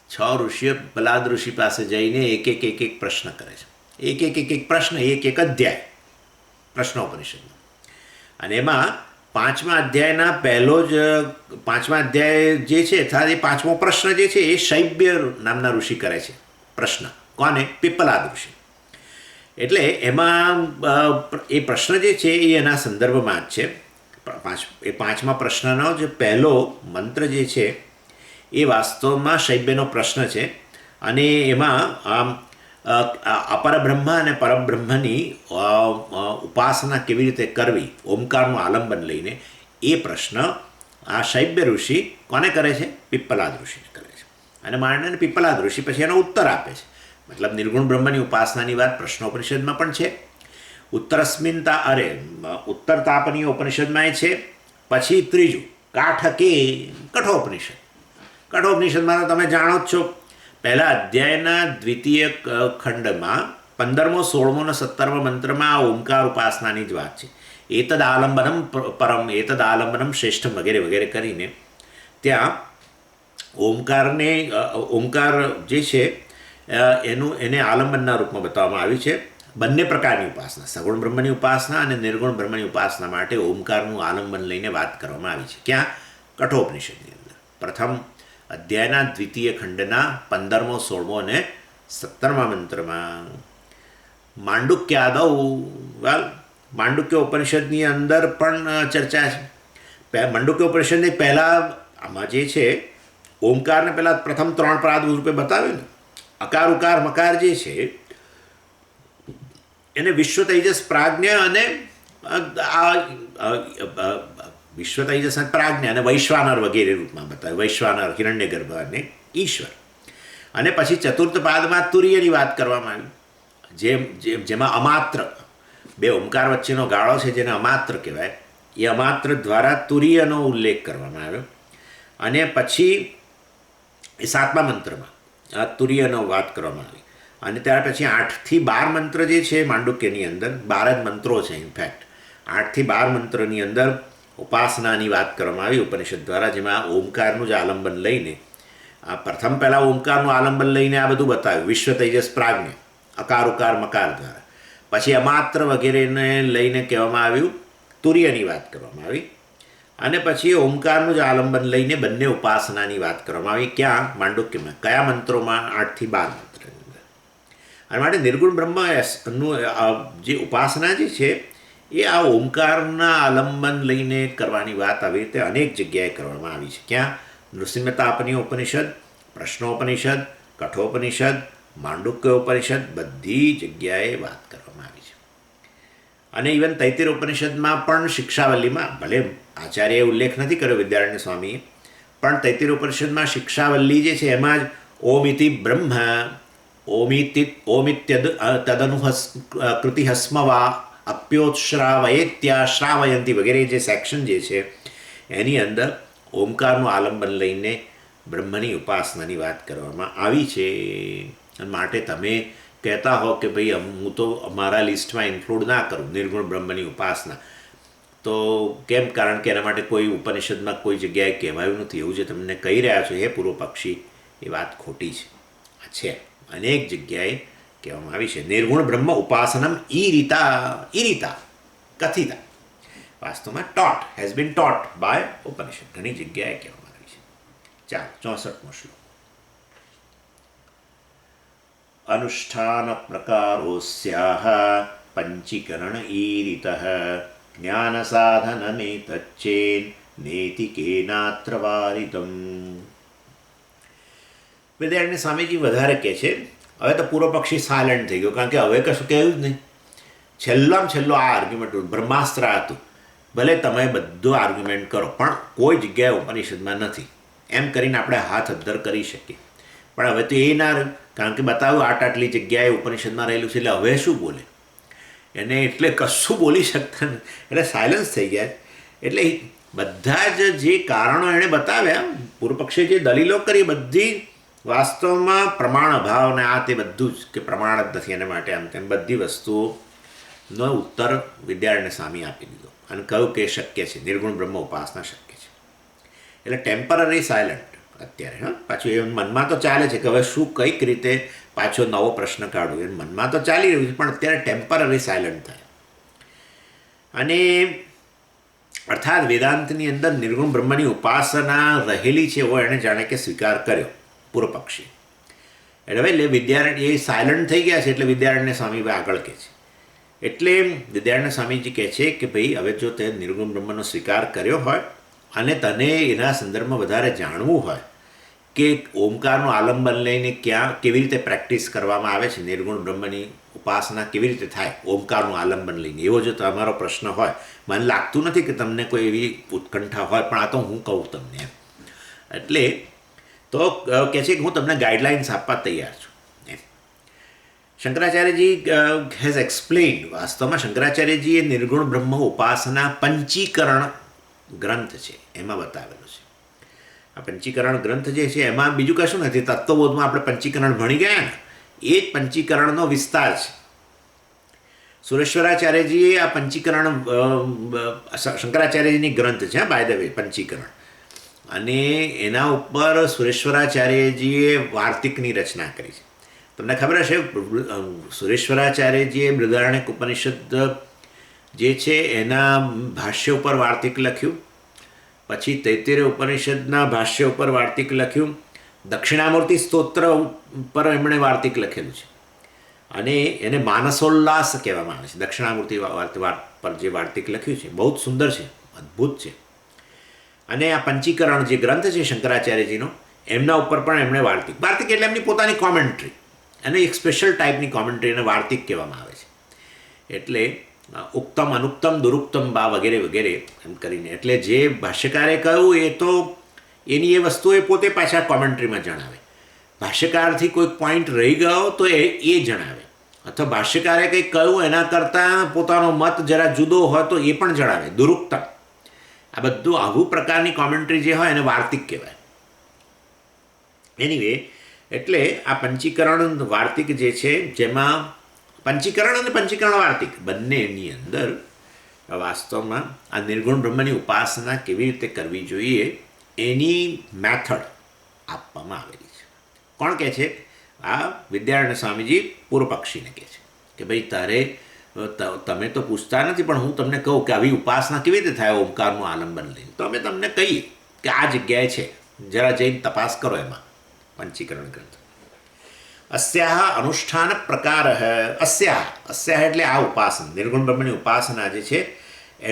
6 ઋષિઓ પીપલાદ ઋષિ પાસે જઈને એક એક પ્રશ્ન કરે છે. એક પ્રશ્ન, એક અધ્યાય પ્રશ્નોપનિષદનો. અને એમાં પાંચમા અધ્યાયના પહેલો જ પાંચમા અધ્યાય જે છે એ પાંચમો પ્રશ્ન જે છે એ શૈબ્ય નામના ઋષિ કરે છે પ્રશ્ન. કોને? પીપલાદ ઋષિ. એટલે એમાં એ પ્રશ્ન જે છે એ એના સંદર્ભમાં જ છે. એ પાંચમા પ્રશ્નનો જે પહેલો મંત્ર જે છે એ વાસ્તવમાં શૈબ્યનો પ્રશ્ન છે. અને એમાં અપરબ્રહ્મ અને પરબ્રહ્મની ઉપાસના કેવી રીતે કરવી ઓમકારનું આલંબન લઈને એ પ્રશ્ન આ શૈબ્ય ઋષિ કોને કરે છે? પીપલાદ ઋષિને કરે છે. અને માંડીને પીપલાદ ઋષિ પછી એનો ઉત્તર આપે છે. મતલબ નિર્ગુણ બ્રહ્મની ઉપાસનાની વાત પ્રશ્નોપનિષદમાં પણ છે. ઉત્તર તાપનીય ઉપનિષદમાં છે. પછી ત્રીજું કઠોપનિષદ. કઠોપનિષદમાં તો તમે જાણો જ છો, પહેલા અધ્યાયના દ્વિતીય ખંડમાં 15મો 16મો અને 17મા મંત્રમાં આ ઓમકાર ઉપાસનાની જ વાત છે. એતદ આલંબનમ પરમ, એતદ આલંબનમ શ્રેષ્ઠમ વગેરે વગેરે કરીને ત્યાં ઓમકાર જે છે એને આલંબનના રૂપમાં બતાવવામાં આવ્યું છે. બંને પ્રકારની ઉપાસના, સગુણ બ્રહ્મની ઉપાસના અને નિર્ગુણ બ્રહ્મની ઉપાસના માટે ઓમકારનું આલંબન લઈને વાત કરવામાં આવી છે. ક્યાં? કઠોપનિષદની અંદર પ્રથમ અધ્યાયના દ્વિતીય ખંડના 15મો 16મો અને 17મા મંત્રમાં. માંડુક્ય ઉપનિષદની અંદર પણ ચર્ચા છે. માંડુક્ય ઉપનિષદની પહેલાં આમાં જે છે ઓમકારને પહેલાં પ્રથમ 3 પ્રાદ રૂપે બતાવ્યું ને. અકાર ઉકાર મકાર જે છે એને વિશ્વ તેજસ પ્રાજ્ઞ અને વિશ્વ તેજસ અને પ્રાજ્ઞ અને વૈશ્વાનર વગેરે રૂપમાં બતાવ્યું. વૈશ્વાનર, હિરણ્યગર્ભ અને ઈશ્વર. અને પછી ચતુર્થ પાદમાં તુર્યની વાત કરવામાં આવી, જેમાં અમાત્ર, બે ઓમકાર વચ્ચેનો ગાળો છે જેને અમાત્ર કહેવાય, એ અમાત્ર દ્વારા તુર્યનો ઉલ્લેખ કરવામાં આવ્યો. અને પછી એ 7મા મંત્રમાં આ તુર્યનો વાત કરવામાં આવી. અને ત્યાર પછી 8 થી 12 મંત્ર જે છે માંડુક્યની અંદર, 12 જ મંત્રો છે ઇનફેક્ટ, 8 થી 12 મંત્રની અંદર ઉપાસનાની વાત કરવામાં આવી ઉપનિષદ દ્વારા, જેમાં ઓમકારનું જ આલંબન લઈને આ પ્રથમ પહેલાં ઓમકારનું આલંબન લઈને આ બધું બતાવ્યું, વિશ્વ તેજસ પ્રાજ્ઞ, અકાર ઉકાર મકાર દ્વારા. પછી અમાત્ર વગેરેને લઈને કહેવામાં આવ્યું, તુર્યની વાત કરવામાં આવી. અને પછી ઓમકારનું જ આલંબન લઈને બંને ઉપાસનાની વાત કરવામાં આવી. ક્યાં? માંડુક્યમાં. કયા મંત્રોમાં? 8 થી 12 મંત્રની અંદર. અને માટે નિર્ગુણ બ્રહ્મનું જે ઉપાસના જે છે એ આ ઓમકારના આલંબન લઈને કરવાની વાત આવી રીતે અનેક જગ્યાએ કરવામાં આવી છે. ક્યાં? નૃસિંહ તાપનીય ઉપનિષદ, પ્રશ્નોપનિષદ, કઠોપનિષદ, માંડુક્ય ઉપનિષદ, બધી જગ્યાએ વાત કરવામાં આવી છે. અને ઇવન તૈત્તિર ઉપનિષદમાં પણ શિક્ષાવલ્લીમાં, ભલે આચાર્યએ ઉલ્લેખ નથી કર્યો વિદ્યારણ્ય સ્વામીએ, પણ તૈત્તિર ઉપનિષદમાં શિક્ષાવલ્લી જે છે એમાં જ ઓમિતિ બ્રહ્મ, ઓમિત્યદ કૃતિ હસ્મવા અપ્યોત્શ્રાવયેત્યા શ્રાવયંતી વગેરે જે સેક્શન જે છે એની અંદર ઓમકારનું આલંબન લઈને બ્રહ્મની ઉપાસનાની વાત કરવામાં આવી છે. માટે તમે કહેતા હો કે ભાઈ હું તો અમારા લિસ્ટમાં ઇન્ક્લુડ ના કરું નિર્ગુણ બ્રહ્મની ઉપાસના, તો કેમ? કારણ કે એના માટે કોઈ ઉપનિષદમાં કોઈ જગ્યાએ કહેવાયું નથી. એવું જે તમને કહી રહ્યા છો હે પૂર્વ પક્ષી, એ વાત ખોટી છે. અનેક જગ્યાએ કહેવામાં આવી છે નિર્ગુણ બ્રહ્મ ઉપાસનમ ઈરિતા કથિતા, વાસ્તવમાં હેઝ બીન ટોટ બાય ઉપનિષદ. ઘણી જગ્યાએ કહેવામાં આવી છે. ચાલો 64મો શ્લોક. અનુષ્ઠાન પ્રકારોસ્યાહ પંચીકરણ ઈરિતઃ જ્ઞાન સાધનમેતચ્ચેન નેતિકેનાત્ર વારિતમ. વિદ્યારણ્ય સ્વામીજી વધારે કહે છે. હવે તો પૂર્વ પક્ષી સાયલન્ટ થઈ ગયો, કારણ કે હવે કશું કહ્યું જ નહીં. છેલ્લામાં છેલ્લો આ આર્ગ્યુમેન્ટ બ્રહ્માસ્ત્ર હતું. ભલે તમે બધું આર્ગ્યુમેન્ટ કરો પણ કોઈ જગ્યાએ ઉપનિષદમાં નથી એમ કરીને આપણે હાથ અદ્ધર કરી શકીએ. પણ હવે તો એ ના રહ્યું, કારણ કે બતાવ્યું આટલી જગ્યાએ ઉપનિષદમાં રહેલું છે, એટલે હવે શું બોલે એને? એટલે કશું બોલી શકતા નથી, એટલે સાયલન્સ થઈ ગયા. એટલે બધા જ જે કારણો એણે બતાવ્યા, પૂર્વ પક્ષે જે દલીલો કરી, બધી વાસ્તવમાં પ્રમાણ અભાવને આ તે બધું જ, કે પ્રમાણ જ નથી એના માટે આમ તેમ બધી વસ્તુઓનો ઉત્તર વિદ્યારણ્ય સ્વામી આપી દીધો અને કહ્યું કે શક્ય છે, નિર્ગુણ બ્રહ્મ ઉપાસના શક્ય છે. એટલે ટેમ્પરરી સાયલન્ટ અત્યારે. પાછું એ મનમાં તો ચાલે છે કે હવે શું કઈક રીતે પાછો નવો પ્રશ્ન કાઢું, એ મનમાં તો ચાલી રહ્યું છે, પણ અત્યારે ટેમ્પરરી સાયલન્ટ થાય. અને અર્થાત વેદાંતની અંદર નિર્ગુણ બ્રહ્મની ઉપાસના રહેલી છે એવો એણે જાણે કે સ્વીકાર કર્યો પૂર્વ પક્ષી. એટલે વિદ્યારણ્ય એ સાયલન્ટ થઈ ગયા છે એટલે વિદ્યારણ્ય સ્વામી આગળ કહે છે. એટલે વિદ્યારણ્ય સ્વામીજી કહે છે કે ભાઈ હવે જો તે નિર્ગુણ બ્રહ્મનો સ્વીકાર કર્યો હોય અને તને એના સંદર્ભમાં વધારે જાણવું હોય કે ઓમકારનું આલંબન લઈને કેવી રીતે પ્રેક્ટિસ કરવામાં આવે છે, નિર્ગુણ બ્રહ્મની ઉપાસના કેવી રીતે થાય ઓમકારનું આલંબન લઈને, એવો જો તમારો પ્રશ્ન હોય, મને લાગતું નથી કે તમને કોઈ એવી ઉત્કંઠા હોય, પણ આ તો હું કહું તમને એમ. એટલે તો કહે છે કે હું તમને ગાઈડલાઇન્સ આપવા તૈયાર છું એમ. શંકરાચાર્યજી હેઝ એક્સપ્લેન્ડ, વાસ્તવમાં શંકરાચાર્યજીએ નિર્ગુણ બ્રહ્મ ઉપાસના પંચીકરણ ગ્રંથ છે એમાં બતાવેલું છે. આ પંચીકરણ ગ્રંથ જે છે એમાં બીજું કશું નથી. તત્વબોધમાં આપણે પંચીકરણ ભણી ગયા ને, એ જ પંચીકરણનો વિસ્તાર છે. સુરેશ્વરાચાર્યજીએ આ પંચીકરણ શંકરાચાર્યજીની ગ્રંથ છે બાય ધ વે પંચીકરણ, અને એના ઉપર સુરેશ્વરાચાર્યજીએ વાર્તિકની રચના કરી છે. તમને ખબર હશે સુરેશ્વરાચાર્યજીએ બૃહદારણ્યક ઉપનિષદ જે છે એના ભાષ્ય ઉપર વાર્તિક લખ્યું, પછી તૈત્તિરીય ઉપનિષદના ભાષ્ય ઉપર વાર્તિક લખ્યું, દક્ષિણામૂર્તિ સ્તોત્ર ઉપર એમણે વાર્તિક લખેલું છે અને એને માનસોલ્લાસ કહેવામાં આવે છે. દક્ષિણામૂર્તિ પર જે વાર્તિક લખ્યું છે બહુ જ સુંદર છે, અદ્ભુત છે. અને આ પંચીકરણ જે ગ્રંથ છે શંકરાચાર્યજીનો, એમના ઉપર પણ એમણે વાર્તિક એટલે એમની પોતાની કોમેન્ટ્રી, અને એક સ્પેશિયલ ટાઈપની કોમેન્ટ્રી એને વાર્તિક કહેવામાં આવે છે. એટલે ઉક્તમ અનુક્તમ દુરુક્તમ બા વગેરે વગેરે એમ કરીને, એટલે જે ભાષ્યકારે કહ્યું એ તો એની એ વસ્તુ એ પોતે પાછા કોમેન્ટ્રીમાં જણાવે. ભાષ્યકારથી કોઈ પોઈન્ટ રહી ગયો તો એ જણાવે, અથવા ભાષ્યકારે કંઈક કહ્યું એના કરતાં પોતાનો મત જરા જુદો હોય તો એ પણ જણાવે. દુરુક્તમ, આ બધું આવું પ્રકારની કોમેન્ટ્રી જે હોય એને વાર્તિક કહેવાય. એનીવે, એટલે આ પંચીકરણ વાર્તિક જે છે, જેમાં પંચીકરણ અને પંચીકરણ વાર્તિક બંનેની અંદર વાસ્તવમાં આ નિર્ગુણ બ્રહ્મની ઉપાસના કેવી રીતે કરવી જોઈએ એની મેથડ આપવામાં આવેલી છે. કોણ કહે છે? આ વિદ્યારણ્ય સ્વામીજી પૂર્વ પક્ષીને કહે છે કે ભાઈ તમે તો પૂછતા નથી, પણ હું તમને કહું કે આવી ઉપાસના કેવી રીતે થાય ઓમકારનું આલંબન લઈને, તો અમે તમને કહીએ કે આ જગ્યાએ છે, જરા જઈને તપાસ કરો એમાં પંચીકરણ ગ્રંથ. અસ્યાહ અનુષ્ઠાન પ્રકાર, અસ્યાહ એટલે આ ઉપાસના, નિર્ગુણ બ્રહ્મની ઉપાસના જે છે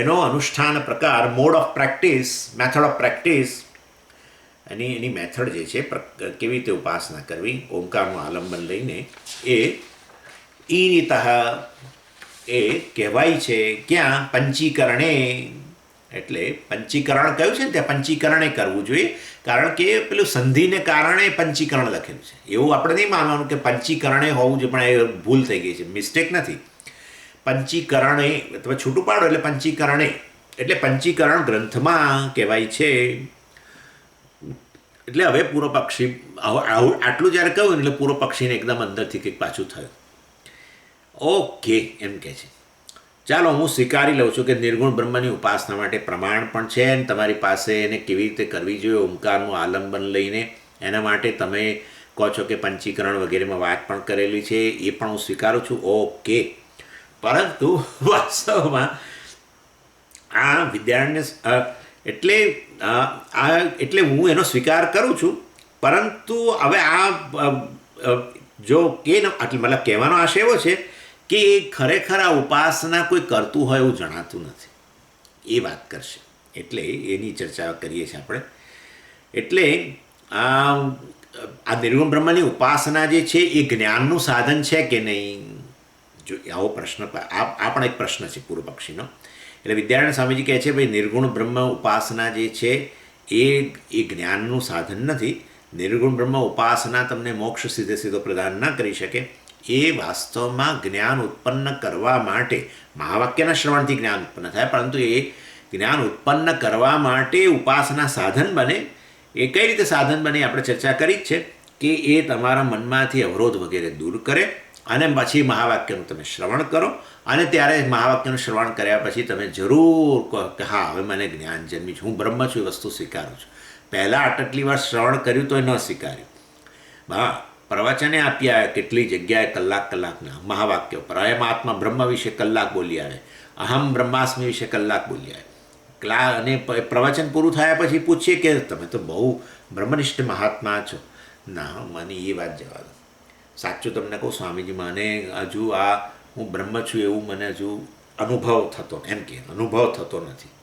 એનો અનુષ્ઠાન પ્રકાર, mode of practice, method of practice, any method જે છે કેવી રીતે ઉપાસના કરવી ઓમકારનું આલંબન લઈને, એ ઈનિતઃ એ કહેવાય છે ક્યાં? પંચીકરણે. એટલે પંચીકરણ કયું છે ને ત્યાં પંચીકરણે કરવું જોઈએ, કારણ કે પેલું સંધિને કારણે પંચીકરણ લખેલું છે. એવું આપણે નહીં માનવાનું કે પંચીકરણે હોવું જોઈએ, પણ એ ભૂલ થઈ ગઈ છે, મિસ્ટેક નથી. પંચીકરણે અથવા છૂટું પાડો એટલે પંચીકરણે, એટલે પંચીકરણ ગ્રંથમાં કહેવાય છે. એટલે હવે પૂર્વ પક્ષી આટલું જ્યારે કહ્યું એટલે પૂર્વ પક્ષીને એકદમ અંદરથી કંઈક પાછું થયું. ઓકે એમ કહે છે, ચાલો હું સ્વીકારી લઉં છું કે નિર્ગુણ બ્રહ્મની ઉપાસના માટે પ્રમાણ પણ છે, અને તમારી પાસે એને કેવી રીતે કરવી જોઈએ ઓમકારનું આલંબન લઈને એના માટે તમે કહો છો કે પંચીકરણ વગેરેમાં વાત પણ કરેલી છે, એ પણ હું સ્વીકારું છું. ઓકે, પરંતુ વાસ્તવમાં આ વિદ્યારણ્ય એટલે હું એનો સ્વીકાર કરું છું, પરંતુ હવે આ જો કે મતલબ કહેવાનો આશય એવો છે કે ખરેખર આ ઉપાસના કોઈ કરતું હોય એવું જણાતું નથી, એ વાત કરશે. એટલે એની ચર્ચા કરીએ છીએ આપણે. એટલે આ નિર્ગુણ બ્રહ્મની ઉપાસના જે છે એ જ્ઞાનનું સાધન છે કે નહીં? જો આવો પ્રશ્ન, આ પણ એક પ્રશ્ન છે પૂર્વ પક્ષીનો. એટલે વિદ્યારણ્ય સ્વામીજી કહે છે ભાઈ નિર્ગુણ બ્રહ્મ ઉપાસના જે છે એ જ્ઞાનનું સાધન નથી. નિર્ગુણ બ્રહ્મ ઉપાસના તમને મોક્ષ સીધો પ્રદાન ન કરી શકે. એ વાસ્તવમાં જ્ઞાન ઉત્પન્ન કરવા માટે, મહાવાક્યના શ્રવણથી જ્ઞાન ઉત્પન્ન થાય, પરંતુ એ જ્ઞાન ઉત્પન્ન કરવા માટે ઉપાસના સાધન બને. એ કઈ રીતે સાધન બને આપણે ચર્ચા કરી જ છે કે એ તમારા મનમાંથી અવરોધ વગેરે દૂર કરે, અને પછી મહાવાક્યનું તમે શ્રવણ કરો, અને ત્યારે મહાવાક્યનું શ્રવણ કર્યા પછી તમે જરૂર કહો કે હા હવે મને જ્ઞાન જન્મી છે, હું બ્રહ્મ છું, એ વસ્તુ સ્વીકારું છું. પહેલાં આટલી વાર શ્રવણ કર્યું તો એ ન સ્વીકાર્યું. હા, પ્રવચને આપ્યા કેટલી જગ્યાએ કલાકના મહાવાક્યો પર, અયમ આત્મા બ્રહ્મ વિશે કલાક બોલી આવે, અહમ બ્રહ્માસ્મિ વિશે કલાક બોલી આવે, અને પ્રવચન પૂરું થયા પછી પૂછીએ કે તમે તો બહુ બ્રહ્મનિષ્ઠ મહાત્મા છો. ના, મને એ વાત જવા દો. સાચું તમને કહું સ્વામીજી, મને હજુ હું બ્રહ્મ છું એવું મને હજુ અનુભવ થતો, એમ કે અનુભવ થતો નથી.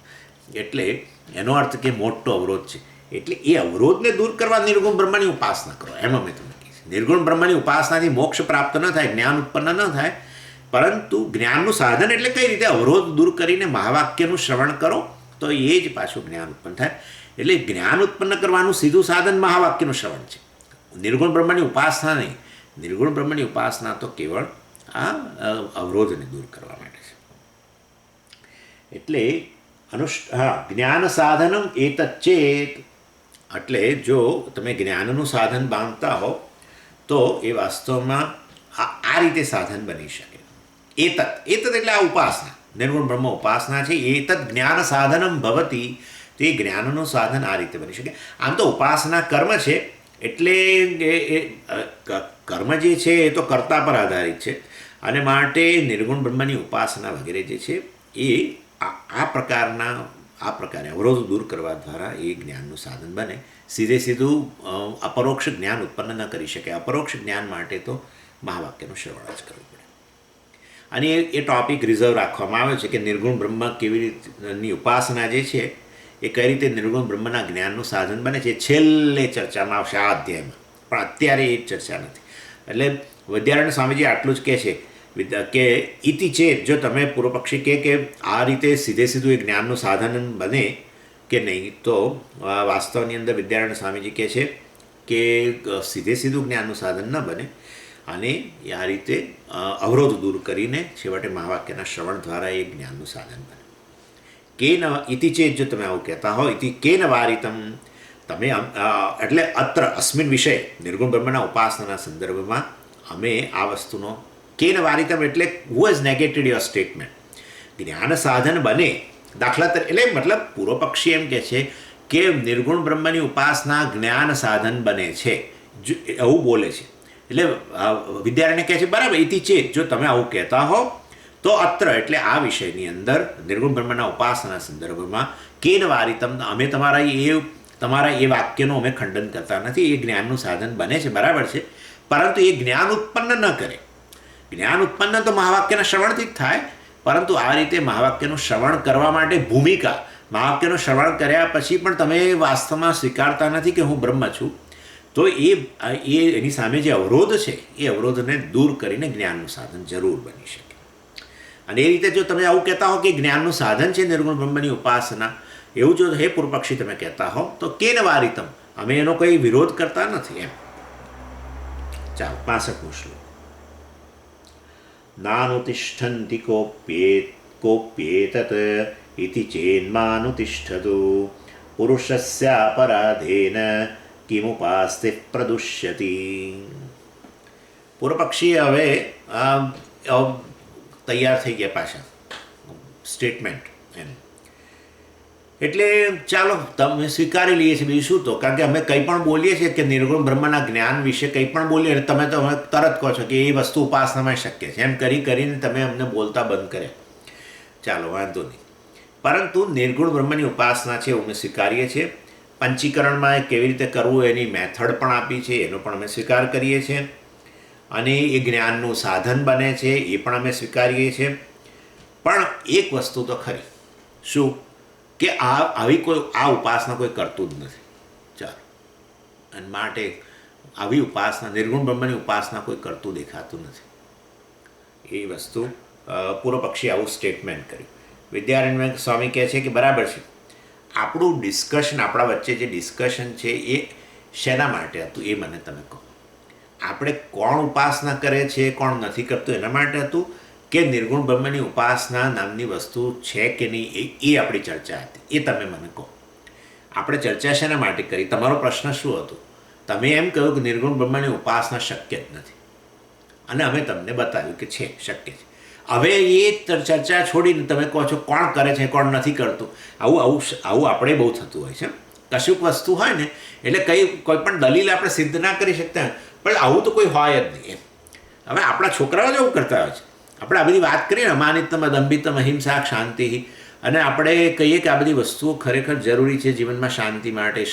એટલે એનો અર્થ કે મોટો અવરોધ છે. એટલે એ અવરોધને દૂર કરવા નિર્ગુણ બ્રહ્મની ઉપાસના કરો, એમ અમે તમને કહીએ છીએ. નિર્ગુણ બ્રહ્મની ઉપાસનાથી મોક્ષ પ્રાપ્ત ન થાય, જ્ઞાન ઉત્પન્ન ન થાય, પરંતુ જ્ઞાનનું સાધન એટલે કઈ રીતે અવરોધ દૂર કરીને મહાવાક્યનું શ્રવણ કરો તો એ જ પાછું જ્ઞાન ઉત્પન્ન થાય. એટલે જ્ઞાન ઉત્પન્ન કરવાનું સીધું સાધન મહાવાક્યનું શ્રવણ છે, નિર્ગુણ બ્રહ્મની ઉપાસના નહીં. નિર્ગુણ બ્રહ્મની ઉપાસના તો કેવળ આ અવરોધને દૂર કરવા માટે છે. એટલે જ્ઞાન સાધનમ એતત ચેત, એટલે જો તમે જ્ઞાનનું સાધન બાંધતા હો તો એ વાસ્તવમાં આ રીતે સાધન બની શકે. એતત એટલે આ ઉપાસના, નિર્ગુણ બ્રહ્મ ઉપાસના છે. એતત જ્ઞાન સાધનમ ભવતી, તો એ જ્ઞાનનું સાધન આ રીતે બની શકે. આમ તો ઉપાસના કર્મ છે, એટલે કર્મ જે છે એ તો કર્તા પર આધારિત છે, અને માટે નિર્ગુણ બ્રહ્મની ઉપાસના વગેરે જે છે એ આ પ્રકારે અવરોધ દૂર કરવા દ્વારા એ જ્ઞાનનું સાધન બને. સીધું અપરોક્ષ જ્ઞાન ઉત્પન્ન ન કરી શકે. અપરોક્ષ જ્ઞાન માટે તો મહાવાક્યનું શ્રવણ જ કરવું પડે. અને એ ટોપિક રિઝર્વ રાખવામાં આવે છે કે નિર્ગુણ બ્રહ્મ કેવી રીતની ઉપાસના જે છે એ કઈ રીતે નિર્ગુણ બ્રહ્મના જ્ઞાનનું સાધન બને છે, છેલ્લે ચર્ચામાં આવશે આ અધ્યાયમાં. પણ અત્યારે એ ચર્ચા નથી. એટલે વિદ્યારણ્ય સ્વામીજી આટલું જ કહે છે કે ઇતિ ચેત, જો તમે પૂર્વ પક્ષી કે આ રીતે સીધું એ જ્ઞાનનું સાધન બને કે નહીં, તો વાસ્તવની અંદર વિદ્યારણ્ય સ્વામીજી કહે છે કે સીધું જ્ઞાનનું સાધન ન બને, અને આ રીતે અવરોધ દૂર કરીને છેવટે મહાવાક્યના શ્રવણ દ્વારા એ જ્ઞાનનું સાધન બને. કેન ઇતિ ચેત, જો તમે આવું કહેતા હો, ઇતિ કેન વારિતમ, તમે એટલે અત્ર અસ્મિન વિષય નિર્ગુણ બ્રહ્મના ઉપાસનાના સંદર્ભમાં અમે આ વસ્તુનો કેન વારિતમ એટલે હુ હેઝ નેગેટેડ યોર સ્ટેટમેન્ટ. જ્ઞાન સાધન બને, દાખલા તરીકે, એટલે મતલબ પૂર્વ પક્ષી એમ કહે છે કે નિર્ગુણ બ્રહ્મની ઉપાસના જ્ઞાન સાધન બને છે, એવું બોલે છે. એટલે વિદ્યારણ્ય કહે છે બરાબર, ઇતિ ચેત, જો તમે આવું કહેતા હો તો અત્ર એટલે આ વિષયની અંદર નિર્ગુણ બ્રહ્મના ઉપાસના સંદર્ભમાં કેન વારિતમ, અમે તમારા એ વાક્યનું અમે ખંડન કરતા નથી. એ જ્ઞાનનું સાધન બને છે, બરાબર છે, પરંતુ એ જ્ઞાન ઉત્પન્ન ન કરે. જ્ઞાન ઉત્પન્ન તો મહાવાક્યના શ્રવણથી જ થાય, પરંતુ આ રીતે મહાવાક્યનું શ્રવણ કરવા માટે ભૂમિકા, મહાવાક્યનું શ્રવણ કર્યા પછી પણ તમે વાસ્તવમાં સ્વીકારતા નથી કે હું બ્રહ્મ છું, તો એની સામે જે અવરોધ છે એ અવરોધને દૂર કરીને જ્ઞાનનું સાધન જરૂર બની શકે. અને એ રીતે જો તમે આવું કહેતા હો કે જ્ઞાનનું સાધન છે નિર્ગુણ બ્રહ્મની ઉપાસના, એવું જો હે પૂર્વપક્ષી તમે કહેતા હો તો કેન વારિતમ, અમે એનો કોઈ વિરોધ કરતા નથી એમ. ચાલો 65મો શ્લોક. નાનુતિષ્ઠન્તિ કોપ્યેતત ઇતિ ચેન્માનુતિષ્ઠતુ પુરુષસ્યાપરાધેન કિમુપાસ્તે પ્રદુષ્યતિ. પૂર્વપક્ષી હવે તૈયાર થઈ ગયા પાછા સ્ટેટમેન્ટ એમ. એટલે ચાલો તમે સ્વીકારી લઈએ છીએ, બીજું શું તો, કારણ કે અમે કંઈ પણ બોલીએ છીએ કે નિર્ગુણ બ્રહ્મના જ્ઞાન વિશે કંઈ પણ બોલીએ અને તમે તો તરત કહો છો કે એ વસ્તુ ઉપાસનામાં શક્ય છે, એમ કરીને તમે અમને બોલતા બંધ કર્યા. ચાલો વાંધો નહીં, પરંતુ નિર્ગુણ બ્રહ્મની ઉપાસના છે અમે સ્વીકારીએ છીએ. પંચીકરણમાં કેવી રીતે કરવું એની મેથડ પણ આપી છે, એનો પણ અમે સ્વીકાર કરીએ છીએ. અને એ જ્ઞાનનું સાધન બને છે એ પણ અમે સ્વીકારીએ છીએ. પણ એક વસ્તુ તો ખરી, શું કે આ ઉપાસના કોઈ કરતું જ નથી. ચાલો, અને માટે આવી ઉપાસના, નિર્ગુણ બ્રહ્મની ઉપાસના કોઈ કરતું દેખાતું નથી. એ વસ્તુ પૂર્વ પક્ષી આવું સ્ટેટમેન્ટ કર્યું. વિદ્યારણ્ય સ્વામી કહે છે કે બરાબર છે, આપણું ડિસ્કશન, આપણા વચ્ચે જે ડિસ્કશન છે એ શેના માટે હતું એ મને તમે કહો. આપણે કોણ ઉપાસના કરે છે, કોણ નથી કરતું એના માટે હતું, કે નિર્ગુણ બ્રહ્મની ઉપાસના નામની વસ્તુ છે કે નહીં એ આપણી ચર્ચા હતી. એ તમે મને કહો. આપણે ચર્ચા શેના માટે કરી? તમારો પ્રશ્ન શું હતો? તમે એમ કહ્યું કે નિર્ગુણ બ્રહ્મની ઉપાસના શક્ય જ નથી, અને અમે તમને બતાવ્યું કે છે, શક્ય છે. હવે એ ચર્ચા છોડીને તમે કહો છો કોણ કરે છે, કોણ નથી કરતું. આવું આપણે બહુ થતું હોય છે. કશુંક વસ્તુ હોય ને એટલે કોઈ પણ દલીલ આપણે સિદ્ધ ના કરી શકતા, પણ આવું તો કોઈ હોય જ નહીં એમ. હવે આપણા છોકરાઓ જ એવું કરતા હોય છે. આપણે આ બધી વાત કરીએ ને, અમાનિતમ, અદંભિતમ, અહિંસા, શાંતિ, અને આપણે કહીએ કે આ બધી વસ્તુઓ ખરેખર જરૂરી છે જીવનમાં શાંતિ માટે.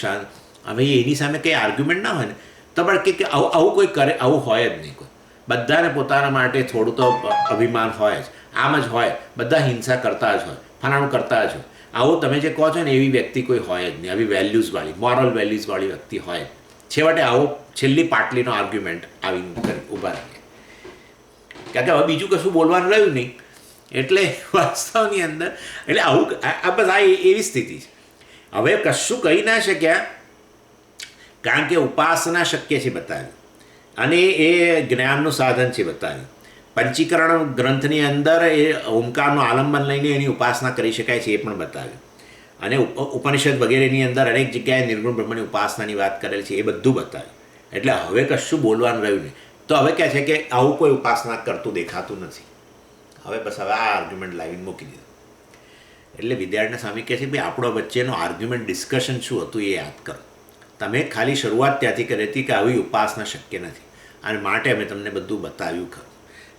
હવે એની સામે કંઈ આર્ગ્યુમેન્ટ ના હોય ને તો પણ કે આવું કોઈ કરે, આવું હોય જ નહીં કોઈ. બધાને પોતાના માટે થોડું તો અભિમાન હોય જ, આમ જ હોય, બધા હિંસા કરતા જ હોય, ફલાણું કરતા જ હોય. આવું તમે જે કહો છો ને એવી વ્યક્તિ કોઈ હોય જ નહીં. આવી વેલ્યુઝવાળી, મોરલ વેલ્યુઝવાળી વ્યક્તિ હોય. છેવટે આવો છેલ્લી પાટલીનો આર્ગ્યુમેન્ટ આવીને ઊભા રહે. કારણ કે હવે બીજું કશું બોલવાનું રહ્યું નહીં. એટલે વાસ્તવની અંદર એટલે આવું આ બસ આ એવી સ્થિતિ છે. હવે કશું કહી ના શક્યા કારણ કે ઉપાસના શક્ય છે બતાવ્યું, અને એ જ્ઞાનનું સાધન છે બતાવ્યું. પંચીકરણ ગ્રંથની અંદર એ ઓમકારનું આલંબન લઈને એની ઉપાસના કરી શકાય છે એ પણ બતાવ્યું. અને ઉપનિષદ વગેરેની અંદર અનેક જગ્યાએ નિર્ગુણ બ્રહ્મની ઉપાસનાની વાત કરેલી છે, એ બધું બતાવ્યું. એટલે હવે કશું બોલવાનું રહ્યું નહીં. તો હવે કહે છે કે આવું કોઈ ઉપાસના કરતું દેખાતું નથી. હવે બસ હવે આ આર્ગ્યુમેન્ટ લાવીને મૂકી દીધું. એટલે વિદ્યાર્થીના સ્વામી કહે છે ભાઈ આપણો વચ્ચેનો આર્ગ્યુમેન્ટ ડિસ્કશન શું હતું એ યાદ કરો. તમે ખાલી શરૂઆત ત્યાંથી કરી હતી કે આવી ઉપાસના શક્ય નથી, અને માટે અમે તમને બધું બતાવ્યું ખરું.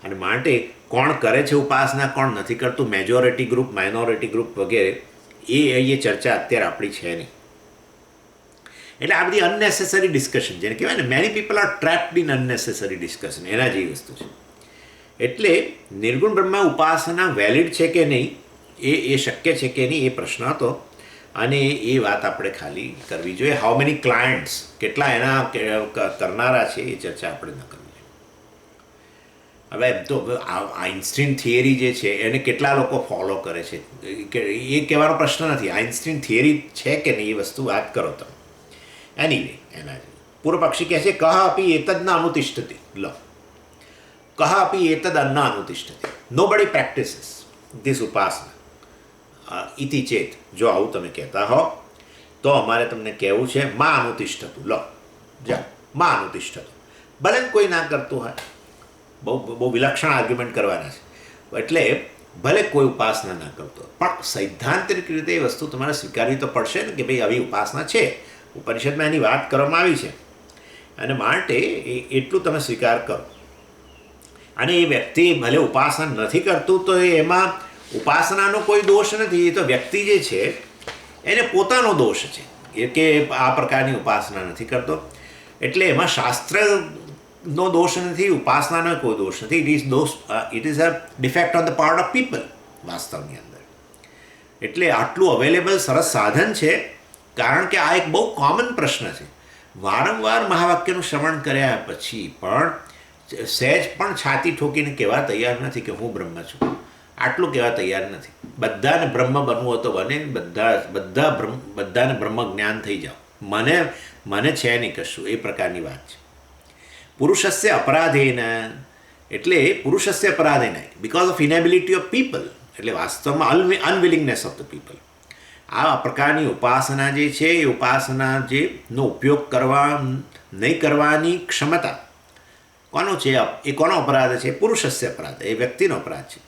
અને માટે કોણ કરે છે ઉપાસના, કોણ નથી કરતું, મેજોરિટી ગ્રુપ, માઇનોરિટી ગ્રુપ વગેરે, એ ચર્ચા અત્યારે આપણી છે નહીં. એટલે આ બધી અનનેસેસરી ડિસ્કશન, જેને કહેવાય ને many people are ટ્રેપ્ડ in અનનેસેસરી discussion, એના જેવી વસ્તુ છે. એટલે નિર્ગુણ બ્રહ્મ ઉપાસના વેલિડ છે કે નહીં, એ શક્ય છે કે નહીં, એ પ્રશ્ન હતો. અને એ વાત આપણે ખાલી કરવી જોઈએ. હાઉ મેની ક્લાયન્ટ્સ, કેટલા એના કરનારા છે, એ ચર્ચા આપણે ન કરવી જોઈએ. હવે એમ તો આઇન્સ્ટીન થિયરી જે છે એને કેટલા લોકો ફોલો કરે છે એ કહેવાનો પ્રશ્ન નથી. આઇન્સ્ટીન થિયરી છે કે નહીં એ વસ્તુ વાત કરો તમે. એનીવે એના પૂર્વ પક્ષી કહે છે કહ અપી એતદ ન અનુતિષ્ઠતિ. લો, કહ અપી એતદ ન અનુતિષ્ઠતિ. નો બડી પ્રેક્ટિસિસ ધીસ ઉપાસના ઇતિ ચેત. જો આવું તમે કહેતા હો તો અમારે તમને કહેવું છે મા અનુતિષ્ઠતું. લો જાઓ, મા અનુતિષ્ઠતું. ભલે કોઈ ના કરતું હોય, બહુ વિલક્ષણ આર્ગ્યુમેન્ટ કરવાના છે. એટલે ભલે કોઈ ઉપાસના ના કરતો, પણ સૈદ્ધાંતિક રીતે એ વસ્તુ તમારે સ્વીકારવી તો પડશે ને કે ભાઈ આવી ઉપાસના છે, ઉપનિષદમાં એની વાત કરવામાં આવી છે, અને માટે એટલું તમે સ્વીકાર કરો. અને એ વ્યક્તિ ભલે ઉપાસના નથી કરતું તો એમાં ઉપાસનાનો કોઈ દોષ નથી. એ તો વ્યક્તિ જે છે એને પોતાનો દોષ છે એ કે આ પ્રકારની ઉપાસના નથી કરતો. એટલે એમાં શાસ્ત્રનો દોષ નથી, ઉપાસનાનો કોઈ દોષ નથી. It is a defect on the part of people વાસ્તવની અંદર. એટલે આટલું અવેલેબલ સરસ સાધન છે, કારણ કે આ એક બહુ કોમન પ્રશ્ન છે. વારંવાર મહાવાક્યનું શ્રવણ કર્યા પછી પણ સહેજ પણ છાતી ઠોકીને કહેવા તૈયાર નથી કે હું બ્રહ્મ છું. આટલું કહેવા તૈયાર નથી. બધાને બ્રહ્મ બનવું હોય તો બને, બધાને બ્રહ્મ જ્ઞાન થઈ જાઓ. મને છે નહીં કશું, એ પ્રકારની વાત છે. પુરુષસ્ય અપરાધેન, એટલે પુરુષસ્ય અપરાધેન because of inability of people, એટલે વાસ્તવમાં અનવિલિંગનેસ ઓફ ધ પીપલ. આ પ્રકારની ઉપાસના જે છે એ ઉપાસના જેનો ઉપયોગ નહીં કરવાની ક્ષમતા કોનો છે? એ કોનો અપરાધ છે? પુરુષસ્ય અપરાધ, એ વ્યક્તિનો અપરાધ છે.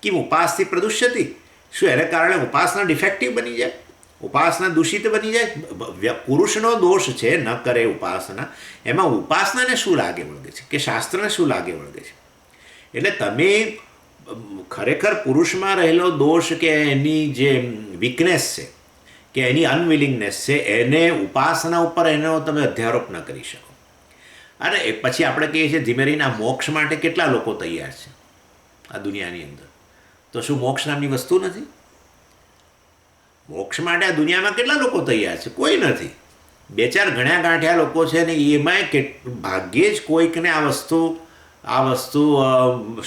કેમ ઉપાસથી પ્રદુષ્યતિ? શું એને કારણે ઉપાસના ડિફેક્ટિવ બની જાય, ઉપાસના દૂષિત બની જાય? પુરુષનો દોષ છે, ન કરે ઉપાસના. એમાં ઉપાસનાને શું લાગે વળગે છે કે શાસ્ત્રને શું લાગે વળગે છે? એટલે તમે ખરેખર પુરુષમાં રહેલો દોષ કે એની જે વીકનેસ છે કે એની અનવિલિંગનેસ છે, એને ઉપાસના ઉપર એનો તમે અધ્યારોપ ન કરી શકો. અને એ પછી આપણે કહીએ છીએ ધીમે રહીને આ મોક્ષ માટે કેટલા લોકો તૈયાર છે આ દુનિયાની અંદર? તો શું મોક્ષ નામની વસ્તુ નથી? મોક્ષ માટે આ દુનિયામાં કેટલા લોકો તૈયાર છે? કોઈ નથી. બે ચાર ગણ્યા ગાંઠ્યા લોકો છે ને એમાંય ભાગ્યે જ કોઈકને આ વસ્તુ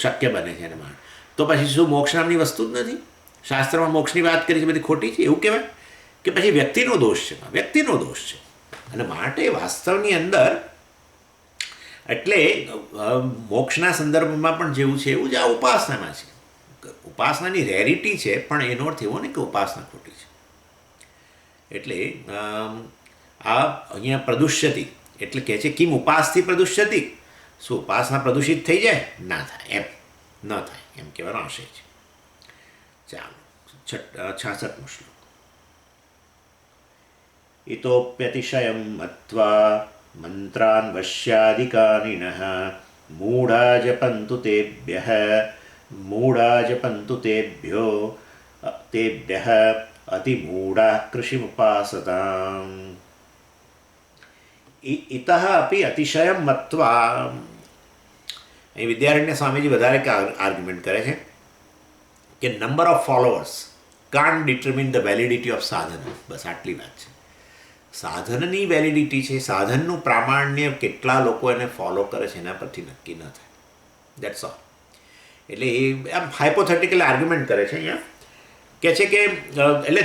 શક્ય બને છે એને માટે. તો પછી શું મોક્ષ નામની વસ્તુ જ નથી? શાસ્ત્રમાં મોક્ષની વાત કરી છે, બધી ખોટી છે એવું કહેવાય? કે પછી વ્યક્તિનો દોષ છે? વ્યક્તિનો દોષ છે. અને માટે વાસ્તવની અંદર એટલે મોક્ષના સંદર્ભમાં પણ જેવું છે એવું જ આ ઉપાસનામાં છે. ઉપાસનાની રેરિટી છે, પણ એનો અર્થ એવો નહીં કે ઉપાસના ખોટી છે. એટલે આ અહીંયા પ્રદુષ્યતિ એટલે કહે છે કિમ ઉપાસથી પ્રદુષ્યતિ. શું ઉપાસના પ્રદૂષિત થઈ જાય? ના થાય, એમ ન થાય એમ કહેવાનો આશય છે. ચાલો 66મો શ્લોક. ઇતોપ્યતિશયમ મત્વા મંત્રાન વશ્યાધિકારિણઃ મૂઢા જપંતુ તેભ્યો તેભ્યઃ અતિમૂઢા કૃષિમુપાસતામ ઇતઃ અપી અતિશયમ મત્વા. અહીં વિદ્યારણ્ય સ્વામીજી વધારે આર્ગ્યુમેન્ટ કરે છે કે number of followers can't determine the validity of સાધન. બસ આટલી વાત છે. સાધનની વેલિડિટી છે, સાધનનું પ્રામાણ્ય કેટલા લોકો એને ફોલો કરે છે એના પરથી નક્કી ન થાય. That's all. એટલે એ આમ હાઇપોથેટિકલ આર્ગ્યુમેન્ટ કરે છે અહીંયા. કહે છે કે એટલે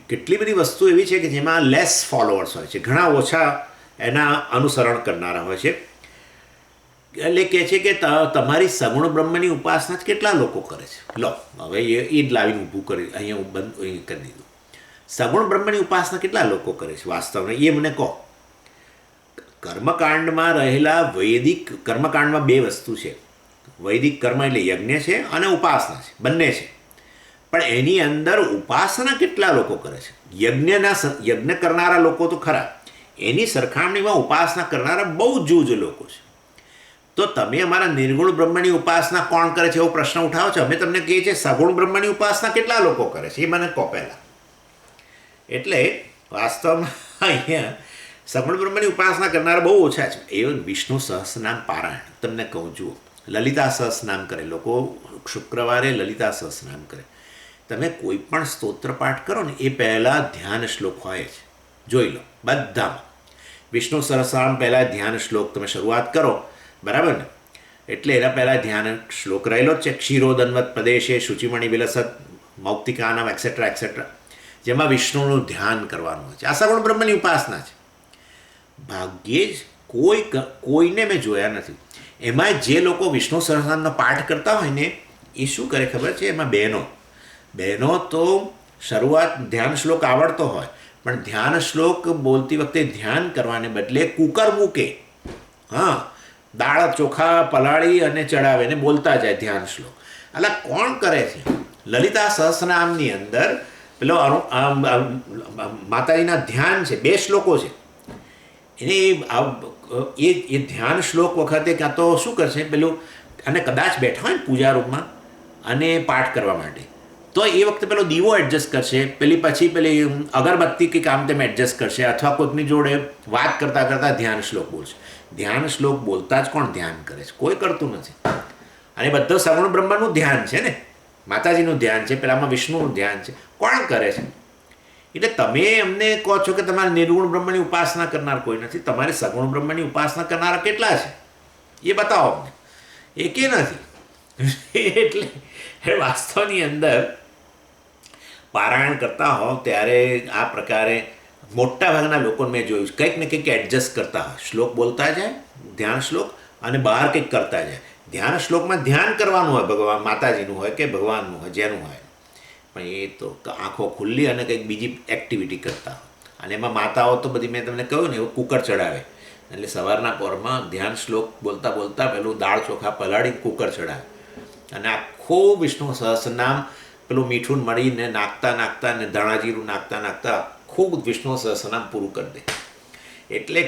કેટલી બધી વસ્તુ એવી છે કે જેમાં લેસ ફોલોઅર્સ હોય છે, ઘણા ઓછા એના અનુસરણ કરનારા હોય છે. એટલે કહે છે કે તમારી સગુણ બ્રહ્મની ઉપાસના જ કેટલા લોકો કરે છે. લો હવે એ જ લાવીને ઊભું કરી અહીંયા બંધ કરી દીધું. સગુણ બ્રહ્મની ઉપાસના કેટલા લોકો કરે છે વાસ્તવમાં એ મને કહો. કર્મકાંડમાં રહેલા વૈદિક કર્મકાંડમાં બે વસ્તુ છે. વૈદિક કર્મ એટલે યજ્ઞ છે અને ઉપાસના છે, બંને છે. પણ એની અંદર ઉપાસના કેટલા લોકો કરે છે? યજ્ઞ કરનારા લોકો તો ખરા, એની સરખામણીમાં ઉપાસના કરનારા બહુ જૂજ લોકો છે. તો તમે અમારા નિર્ગુણ બ્રહ્મની ઉપાસના કોણ કરે છે એવો પ્રશ્ન ઉઠાવો છો. અમે તમને કહીએ છીએ સગુણ બ્રહ્મની ઉપાસના કેટલા લોકો કરે છે એ મને કહો પહેલાં. એટલે વાસ્તવમાં અહીંયા સગુણ બ્રહ્મની ઉપાસના કરનારા બહુ ઓછા છે. એ વિષ્ણુ સહસ્રનામ પારાયણ તમને કહું જુઓ, લલિતા સહસ્રનામ કરે લોકો, શુક્રવારે લલિતા સહસ્રનામ કરે. તમે કોઈ પણ સ્તોત્ર પાઠ કરો ને એ પહેલાં ધ્યાન શ્લોક હોય છે. જોઈ લો બધામાં વિષ્ણુ સહસ્રનામ પહેલાં ધ્યાન શ્લોક તમે શરૂઆત કરો, બરાબર ને? એટલે એના પહેલાં ધ્યાન શ્લોક રહેલો જ છે. ક્ષીરોદન્વત પ્રદેશે શુચિમણી વિલસત મૌક્તિકાનામ એક્સેટ્રા એક્સેટ્રા, જેમાં વિષ્ણુનું ધ્યાન કરવાનું હોય છે. આ સગુણ બ્રહ્મની ઉપાસના છે. ભાગ્યે જ કોઈને મેં જોયા નથી. એમાં જે લોકો વિષ્ણુ સહસ્રનામનો પાઠ કરતા હોય ને એ શું કરે ખબર છે? એમાં બહેનો તો શરૂઆત ધ્યાન શ્લોક આવડતો હોય પણ ધ્યાન શ્લોક બોલતી વખતે ધ્યાન કરવાને બદલે કુકર મૂકે. હા, દાળ ચોખા પલાળી અને ચડાવે ને બોલતા જાય ધ્યાન શ્લોક. એટલે કોણ કરે છે? લલિતા સહસ્રનામની અંદર પેલો માતાજીના ધ્યાન છે, 2 શ્લોકો છે. એને એ ધ્યાન શ્લોક વખતે કાં તો શું કરશે પેલું, અને કદાચ બેઠા હોય ને પૂજા રૂમમાં અને પાઠ કરવા માટે, તો એ વખતે પેલો દીવો એડજસ્ટ કરશે, પેલી અગરબત્તી કે કામ તેમ એડજસ્ટ કરશે, અથવા કોઈકની જોડે વાત કરતાં કરતાં ધ્યાન શ્લોક બોલશે. ધ્યાન શ્લોક બોલતા જ કોણ ધ્યાન કરે છે? કોઈ કરતું નથી. અને બધું સગુણ બ્રહ્મનું ધ્યાન છે ને, માતાજીનું ધ્યાન છે, પેલામાં વિષ્ણુનું ધ્યાન છે. કોણ કરે છે? એટલે તમે અમને કહો છો કે તમારે નિર્ગુણ બ્રહ્મની ઉપાસના કરનાર કોઈ નથી. તમારે સગુણ બ્રહ્મની ઉપાસના કરનારા કેટલા છે એ બતાવો અમને. એકે નથી. એટલે વાસ્તવની અંદર પારાયણ કરતા હોવ ત્યારે આ પ્રકારે મોટા ભાગના લોકોને મેં જોયું કંઈક ને કંઈક એડજસ્ટ કરતા હોય. શ્લોક બોલતા જાય, ધ્યાન શ્લોક, અને બહાર કંઈક કરતા જાય. ધ્યાન શ્લોકમાં ધ્યાન કરવાનું હોય, ભગવાન માતાજીનું હોય કે ભગવાનનું હોય, જેનું હોય. પણ એ તો આંખો ખુલ્લી અને કંઈક બીજી એક્ટિવિટી કરતા હોય. અને એમાં માતાઓ તો બધી મેં તમને કહ્યું ને એવું કુકર ચડાવે. એટલે સવારના પોરમાં ધ્યાન શ્લોક બોલતા બોલતા પેલું દાળ ચોખા પલાળીને કુકર ચડાવે અને આખું વિષ્ણુ સહસ્રનામ પેલું મીઠું મળીને નાખતા ને ધાણાજીરું નાખતા ખૂબ વિષ્ણુ સહસ્રનામ પૂરું કરી દે. એટલે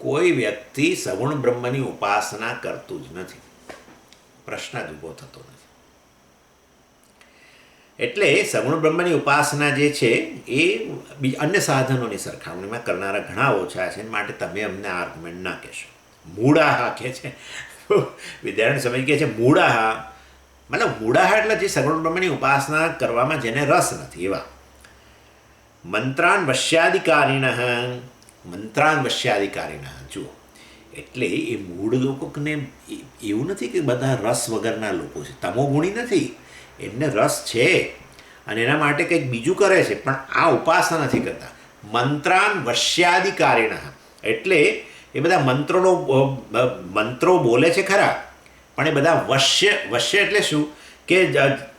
કોઈ વ્યક્તિ સગુણ બ્રહ્મની ઉપાસના કરતું જ નથી. પ્રશ્ન જ ઊભો થતો નથી. એટલે સગુણ બ્રહ્મની ઉપાસના જે છે એ અન્ય સાધનોની સરખામણીમાં કરનારા ઘણા ઓછા છે. માટે તમે અમને આર્ગ્યુમેન્ટ ના કહેશો. મૂળાહા કહે છે વિદ્યારણ્ય સ્વામી કહે છે મૂળાહા, મતલબ મૂળાહા એટલે જે સગુણ બ્રહ્મની ઉપાસના કરવામાં જેને રસ નથી એવા. મંત્રાન વશ્યાધિકારીણ જુઓ. એટલે એ મૂળ લોકોને એવું નથી કે બધા રસ વગરના લોકો છે, તમોગુણી નથી. એમને રસ છે અને એના માટે કંઈક બીજું કરે છે, પણ આ ઉપાસના નથી કરતા. મંત્રાન વશ્યાધિકારીણ એટલે એ બધા મંત્રો બોલે છે ખરા, પણ એ બધા વશ્ય એટલે શું કે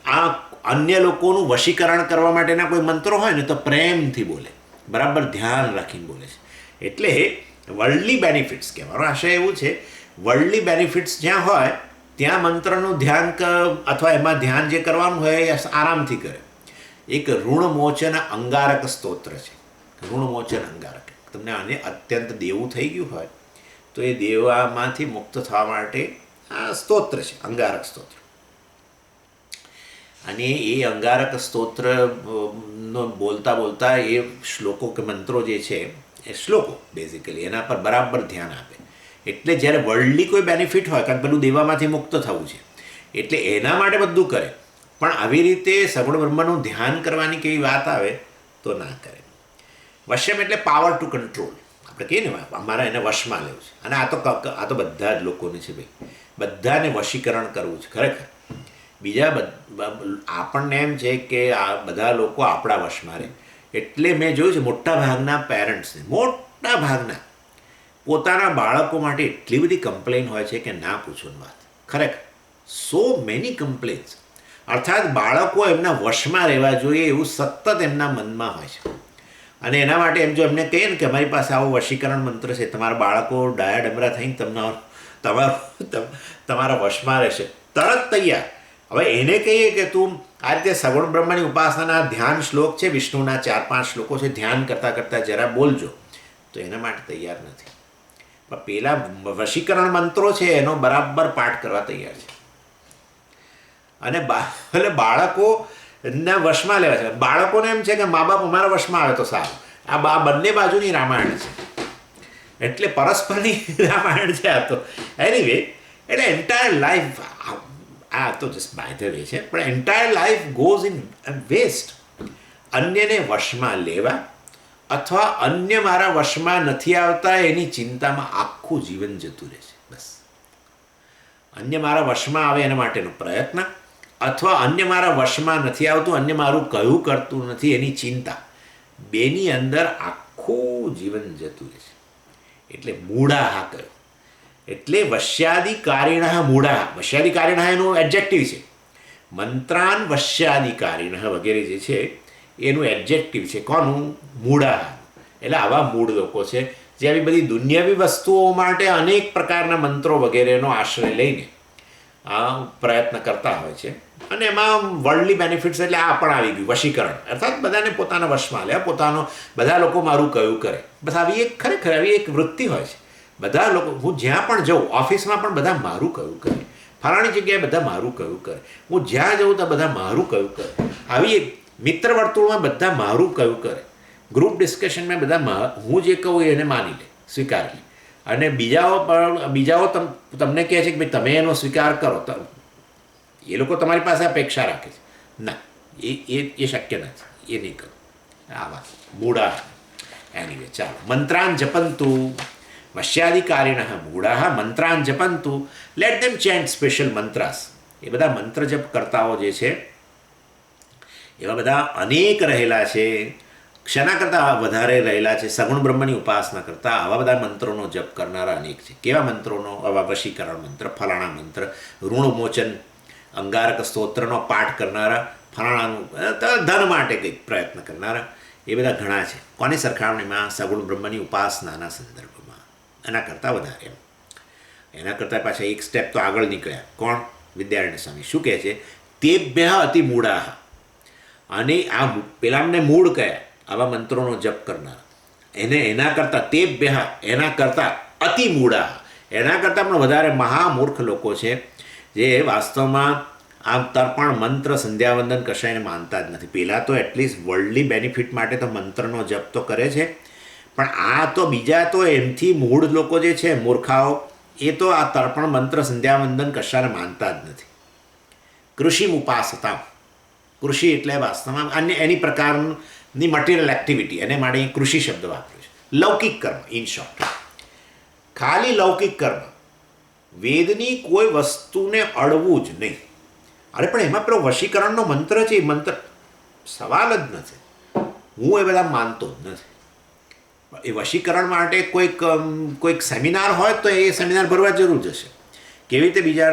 આ અન્ય લોકોનું વશીકરણ કરવા માટેના કોઈ મંત્રો હોય ને તો પ્રેમથી બોલે, બરાબર ધ્યાન રાખીને બોલે છે. એટલે વર્લ્ડલી બેનિફિટ્સ કહેવાનો આશય એવું છે. વર્લ્ડલી બેનિફિટ્સ જ્યાં હોય ત્યાં મંત્રનું ધ્યાન અથવા એમાં ધ્યાન જે કરવાનું હોય એ આરામથી કરે. એક ઋણમોચન અંગારક સ્તોત્ર છે. ઋણમોચન અંગારક, તમને આને અત્યંત દેવું થઈ ગયું હોય તો એ દેવામાંથી મુક્ત થવા માટે આ સ્તોત્ર છે, અંગારક સ્તોત્ર. અને એ અંગારક સ્તોત્ર નો બોલતા બોલતા એ શ્લોકો કે મંત્રો જે છે એ શ્લોકો બેઝિકલી એના પર બરાબર ધ્યાન આપે. એટલે જ્યારે વર્લ્ડલી કોઈ બેનિફિટ હોય, કારણ પેલું દેવામાંથી મુક્ત થવું છે એટલે એના માટે બધું કરે, પણ આવી રીતે સગુણ બ્રહ્મનું ધ્યાન કરવાની કેવી વાત આવે તો ના કરે. વશ્યમ એટલે પાવર ટુ કંટ્રોલ, આપણે કહીએ ને અમારે એને વશમાં લેવું છે. અને આ તો બધા જ લોકોને છે ભાઈ, બધાને વશીકરણ કરવું છે ખરેખર. બીજા આપણને એમ છે કે આ બધા લોકો આપણા વશમાં રહે. એટલે મેં જોયું છે મોટા ભાગના પેરેન્ટ્સને, મોટા ભાગના પોતાના બાળકો માટે એટલી બધી કમ્પ્લેન હોય છે કે ના પૂછોની વાત. ખરેખર સો મેની કમ્પ્લેન્સ. અર્થાત બાળકો એમના વશમાં રહેવા જોઈએ એવું સતત એમના મનમાં હોય છે. અને એના માટે એમ જો એમને કહીએ ને કે અમારી પાસે આવો વશીકરણ મંત્ર છે, તમારા બાળકો ડાયા ડમરા થઈને તમારા વશમાં રહેશે, તરત તૈયાર. હવે એને કહીએ કે તું આ રીતે સગુણ બ્રહ્મની ઉપાસનાના ધ્યાન શ્લોક છે, વિષ્ણુના 4-5 શ્લોકો છે, ધ્યાન કરતાં કરતાં જરા બોલજો, તો એના માટે તૈયાર નથી. પણ પેલા વશીકરણ મંત્રો છે એનો બરાબર પાઠ કરવા તૈયાર છે. અને એટલે બાળકોના વશમાં લેવા છે. બાળકોને એમ છે કે મા બાપ અમારા વશમાં આવે તો સારું. આ બંને બાજુની રામાયણ છે, એટલે પરસ્પરની રામાયણ છે આ તો. એનીવે, એટલે એન્ટાયર લાઈફ, આ તો જસ્ટ બાય ધ વે છે, પણ entire life goes in waste. અન્યને વશમાં લેવા અથવા અન્ય મારા વશમાં નથી આવતા એની ચિંતામાં આખું જીવન જતું રહે છે. બસ અન્ય મારા વશમાં આવે એના માટેનો પ્રયત્ન, અથવા અન્ય મારા વશમાં નથી આવતું, અન્ય મારું કયું કરતું નથી એની ચિંતા, બેની અંદર આખું જીવન જતું રહે છે. એટલે મૂઢાહા કહ્યું. એટલે વશ્યાદિકારીણ મૂઢા, વશ્યાદિકારીણ એનું એડજેક્ટિવ છે. મંત્રાન વશ્યાદિકારીણ વગેરે જે છે એનું એડજેક્ટિવ છે. કોનું? મૂઢાહા. એટલે આવા મૂળ લોકો છે જે આવી બધી દુનિયાવી વસ્તુઓ માટે અનેક પ્રકારના મંત્રો વગેરેનો આશ્રય લઈને પ્રયત્ન કરતા હોય છે. અને એમાં વર્લ્ડલી બેનિફિટ્સ એટલે આ પણ આવી ગયું વશીકરણ, અર્થાત બધાને પોતાના વશમાં લે, બધા લોકો મારું કયું કરે. બસ આવી એક ખરેખર આવી એક વૃત્તિ હોય છે. બધા લોકો, હું જ્યાં પણ જાઉં, ઓફિસમાં પણ બધા મારું કયું કરે, ફલાણી જગ્યાએ બધા મારું કયું કરે, હું જ્યાં જાઉં ત્યાં બધા મારું કયું કરે. આવી એક મિત્ર વર્તુળમાં બધા મારું કયું કરે, ગ્રુપ ડિસ્કશનમાં બધા હું જે કહું એને માની લે, સ્વીકારી લે. અને બીજાઓ તમને કહે છે કે ભાઈ તમે એનો સ્વીકાર કરો, તો એ લોકો તમારી પાસે અપેક્ષા રાખે છે. ના, એ શક્ય નથી, એ નહીં કરો. આવા મૂઢા. એનીવે, ચાલો. મંત્રાન જપંતુ વશ્યાદિકારીણ મૂઢા મંત્રાન જપંતુ લેટ ધેમ ચેન્ટ સ્પેશિયલ મંત્રાસ. એ બધા મંત્ર જપ કરતાઓ જે છે એવા બધા અનેક રહેલા છે, ક્ષના કરતાં વધારે રહેલા છે. સગુણ બ્રહ્મની ઉપાસના કરતાં આવા બધા મંત્રોનો જપ કરનારા અનેક છે. કેવા મંત્રોનો? આવા વશીકરણ મંત્ર, ફલાણા મંત્ર, ઋણમોચન અંગારક સ્તોત્રનો પાઠ કરનારા, ફલાણાનું ધન માટે કંઈક પ્રયત્ન કરનારા, એ બધા ઘણા છે. કોની સરખામણીમાં? સગુણ બ્રહ્મની ઉપાસનાના સંદર્ભમાં એના કરતાં વધારે. એના કરતાં પાછા એક સ્ટેપ તો આગળ નીકળ્યા. કોણ? વિદ્યારણ્ય સ્વામી શું કહે છે? તેભ્ય અતિ મૂઢાહ. અને આ પેલામને મૂળ કયા? આવા મંત્રોનો જપ કરનારા. એના કરતાં તેભ્ય, એના કરતાં અતિ મૂઢાહ, એના કરતાં પણ વધારે મહામૂર્ખ લોકો છે જે વાસ્તવમાં આ તર્પણ મંત્ર સંધ્યાવંદન કશાયને માનતા જ નથી. પહેલાં તો એટલીસ્ટ વર્લ્ડલી બેનિફિટ માટે તો મંત્રનો જપ તો કરે છે, પણ આ તો બીજા તો એમથી મૂળ લોકો જે છે મૂર્ખાઓ, એ તો આ તર્પણ મંત્ર સંધ્યાવંદન કશાને માનતા જ નથી. કૃષિ ઉપાસતા, કૃષિ એટલે વાસ્તવમાં અન્ય એની પ્રકારની મટીરિયલ એક્ટિવિટી, એને માટે કૃષિ શબ્દ વાપર્યો છે. લૌકિક કર્મ, ઇન શોર્ટ, ખાલી લૌકિક કર્મ. વેદની કોઈ વસ્તુને અડવું જ નહીં. અરે પણ એમાં પેલો વશીકરણનો મંત્ર છે, એ મંત્ર સવાલ જ નથી. હું એ બધા માનતો જ નથી. એ વશીકરણ માટે કોઈક સેમિનાર હોય તો એ સેમિનાર ભરવા જરૂર જશે. કેવી રીતે બીજા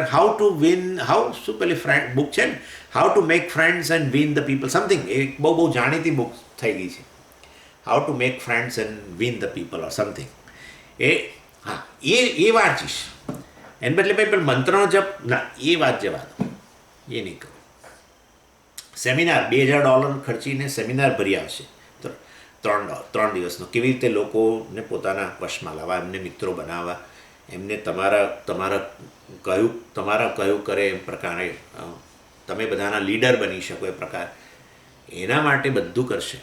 શું પેલી ફ્રેન્ડ બુક છે ને, how to make friends and win the people, something, એ બહુ જાણીતી બુક થઈ ગઈ છે. How to make friends and win the people or something. એ વાંચીશ. એને બદલે ભાઈ પેલો મંત્રનો જપ, ના, એ વાત જવા દો, એ નહીં કરો. સેમિનાર $2000 ખર્ચીને સેમિનાર ભરી આવશે, તો 3 દિવસનો. કેવી રીતે લોકોને પોતાના વશમાં લાવવા, એમને મિત્રો બનાવવા, એમને તમારા કયું કરે એમ પ્રકારે તમે બધાના લીડર બની શકો એ પ્રકાર, એના માટે બધું કરશે.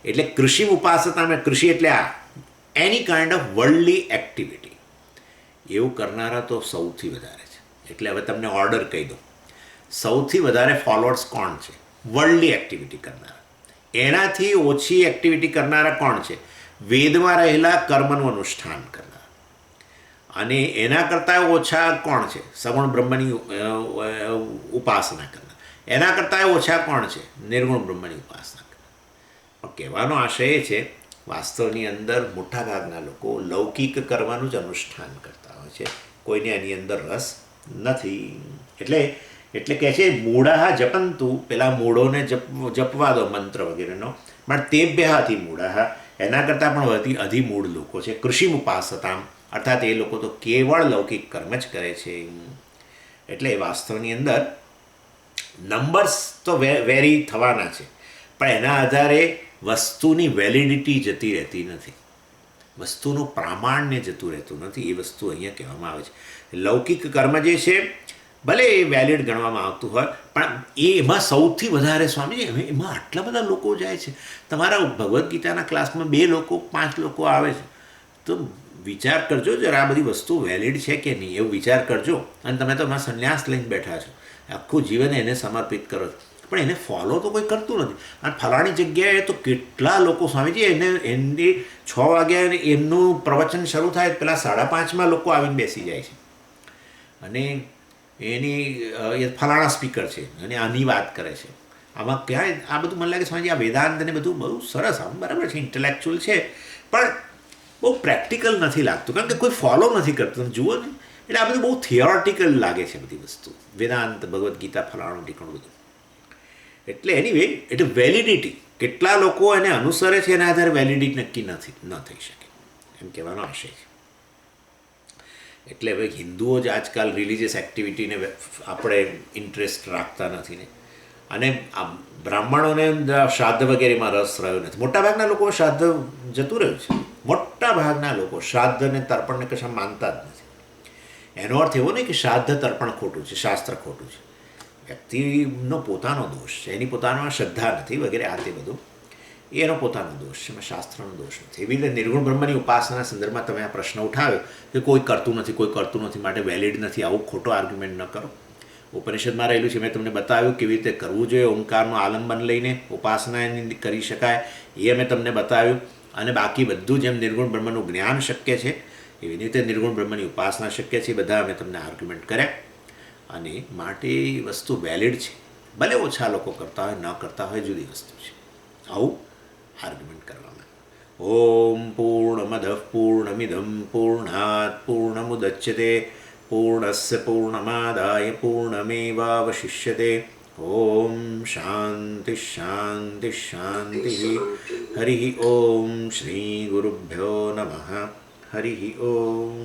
એટલે કૃષિ ઉપાસનામાં, કૃષિ એટલે આ એની કાઇન્ડ ઓફ વર્લ્ડલી એક્ટિવિટી એવું કરનારા તો સૌથી વધારે છે. એટલે હવે તમને ઓર્ડર કહી દો, સૌથી વધારે ફોલોઅર્સ કોણ છે વર્લ્ડલી એક્ટિવિટી કરનારા? એનાથી ઓછી એક્ટિવિટી કરનારા કોણ છે? વેદમાં રહેલા કર્મનું અનુષ્ઠાન કરનાર. અને એના કરતાં ઓછા કોણ છે? સગુણ બ્રહ્મની ઉપાસના કરનાર. એના કરતાં ઓછા કોણ છે? નિર્ગુણ બ્રહ્મની ઉપાસના કરનાર. પણ કહેવાનો આશય એ છે, વાસ્તવની અંદર મોટાભાગના લોકો લૌકિક કર્મનું જ અનુષ્ઠાન કરતા હોય છે, કોઈને એની અંદર રસ નથી. એટલે કહે છે મૂળાહ જપંતુ, પેલા મૂળોને જપવા દો મંત્ર વગેરેનો, પણ તેભ્યહાથી મૂળાહ, એના કરતાં પણ અધિમૂળ લોકો છે. કૃષિ ઉપાસતામ, અર્થાત એ લોકો તો કેવળ લૌકિક કર્મ જ કરે છે. એટલે વાસ્તવની અંદર નંબર્સ તો વેરી થવાના છે, પણ એના આધારે વસ્તુની વેલિડિટી જતી રહેતી નથી, વસ્તુનું પ્રામાણ્ય જતું રહેતું નથી. એ વસ્તુ અહીંયા કહેવામાં આવે છે. લૌકિક કર્મ જે છે ભલે એ વેલિડ ગણવામાં આવતું હોય, પણ એમાં સૌથી વધારે સ્વામીજી એમાં આટલા બધા લોકો જાય છે. તમારા ભગવદ્ ગીતાના ક્લાસમાં 2 લોકો 5 લોકો આવે છે, તો વિચાર કરજો જરા આ બધી વસ્તુ વેલિડ છે કે નહીં, એવું વિચાર કરજો. અને તમે તો એમાં સંન્યાસ લઈને બેઠા છો, આખું જીવન એને સમર્પિત કરો છો, પણ એને ફોલો તો કોઈ કરતું નથી. અને ફલાણી જગ્યાએ તો કેટલા લોકો સ્વામીજી એની 6 વાગ્યા એમનું પ્રવચન શરૂ થાય, પેલા 5:30 લોકો આવીને બેસી જાય છે, અને એ ફલાણા સ્પીકર છે અને આની વાત કરે છે. આમાં ક્યાંય આ બધું મને લાગે સ્વામીજી આ વેદાંત ને બધું બહુ સરસ, આમ બરાબર છે, ઇન્ટેલેક્ચ્યુઅલ છે, પણ બહુ પ્રેક્ટિકલ નથી લાગતું, કારણ કે કોઈ ફોલો નથી કરતું. જુઓ ને, એટલે આ બધું બહુ થિયોરિટિકલ લાગે છે બધી વસ્તુ, વેદાંત, ભગવદ્ ગીતા, ફલાણું ઢીકણું બધું. એટલે એનીવે, એટલે વેલિડિટી કેટલા લોકો એને અનુસરે છે એના આધારે વેલિડિટી નક્કી ન થઈ શકે, એમ કહેવાનો આશય છે. એટલે હવે હિન્દુઓ જ આજકાલ રિલિજિયસ એક્ટિવિટીને આપણે ઇન્ટરેસ્ટ રાખતા નથી ને, અને આ બ્રાહ્મણોને શ્રાદ્ધ વગેરેમાં રસ રહ્યો નથી. મોટાભાગના લોકો શ્રાદ્ધ જતું રહ્યું છે, મોટાભાગના લોકો શ્રાદ્ધ અને તર્પણને કશા માનતા જ નથી. એનો અર્થ એવો નહીં કે શ્રાદ્ધ તર્પણ ખોટું છે, શાસ્ત્ર ખોટું છે, વ્યક્તિનો પોતાનો દોષ છે, એની પોતાનો શ્રદ્ધા નથી વગેરે, આ તે બધું એનો પોતાનો દોષ છે, એમાં શાસ્ત્રનો દોષ નથી. એવી રીતે નિર્ગુણ બ્રહ્મની ઉપાસના સંદર્ભમાં તમે આ પ્રશ્ન ઉઠાવ્યો કે કોઈ કરતું નથી માટે વેલિડ નથી, આવું ખોટો આર્ગ્યુમેન્ટ ન કરો. ઉપનિષદમાં રહેલું છે, મેં તમને બતાવ્યું કેવી રીતે કરવું જોઈએ. ઓમકારનું આલંબન લઈને ઉપાસના એની કરી શકાય એ અમે તમને બતાવ્યું. અને બાકી બધું જેમ નિર્ગુણ બ્રહ્મનું જ્ઞાન શક્ય છે એવી રીતે નિર્ગુણ બ્રહ્મની ઉપાસના શક્ય છે, બધા અમે તમને આર્ગ્યુમેન્ટ કર્યા. અને માટે એ વસ્તુ વેલિડ છે, ભલે ઓછા લોકો કરતા હોય, ન કરતા હોય, જુદી વસ્તુ છે. આવું આર્ગ્યુમેન્ટ કરવામાં. ઓમ પૂર્ણમદ પૂર્ણમિદમ પૂર્ણાત પૂર્ણમુદચ્યતે પૂર્ણસ્ય પૂર્ણમાદાય પૂર્ણમેવાવશિષ્યતે. ઓમ શાંતિ શાંતિ શાંતિ. હરિ ઓમ. શ્રી ગુરુભ્યો નમઃ. હરિ ઓમ.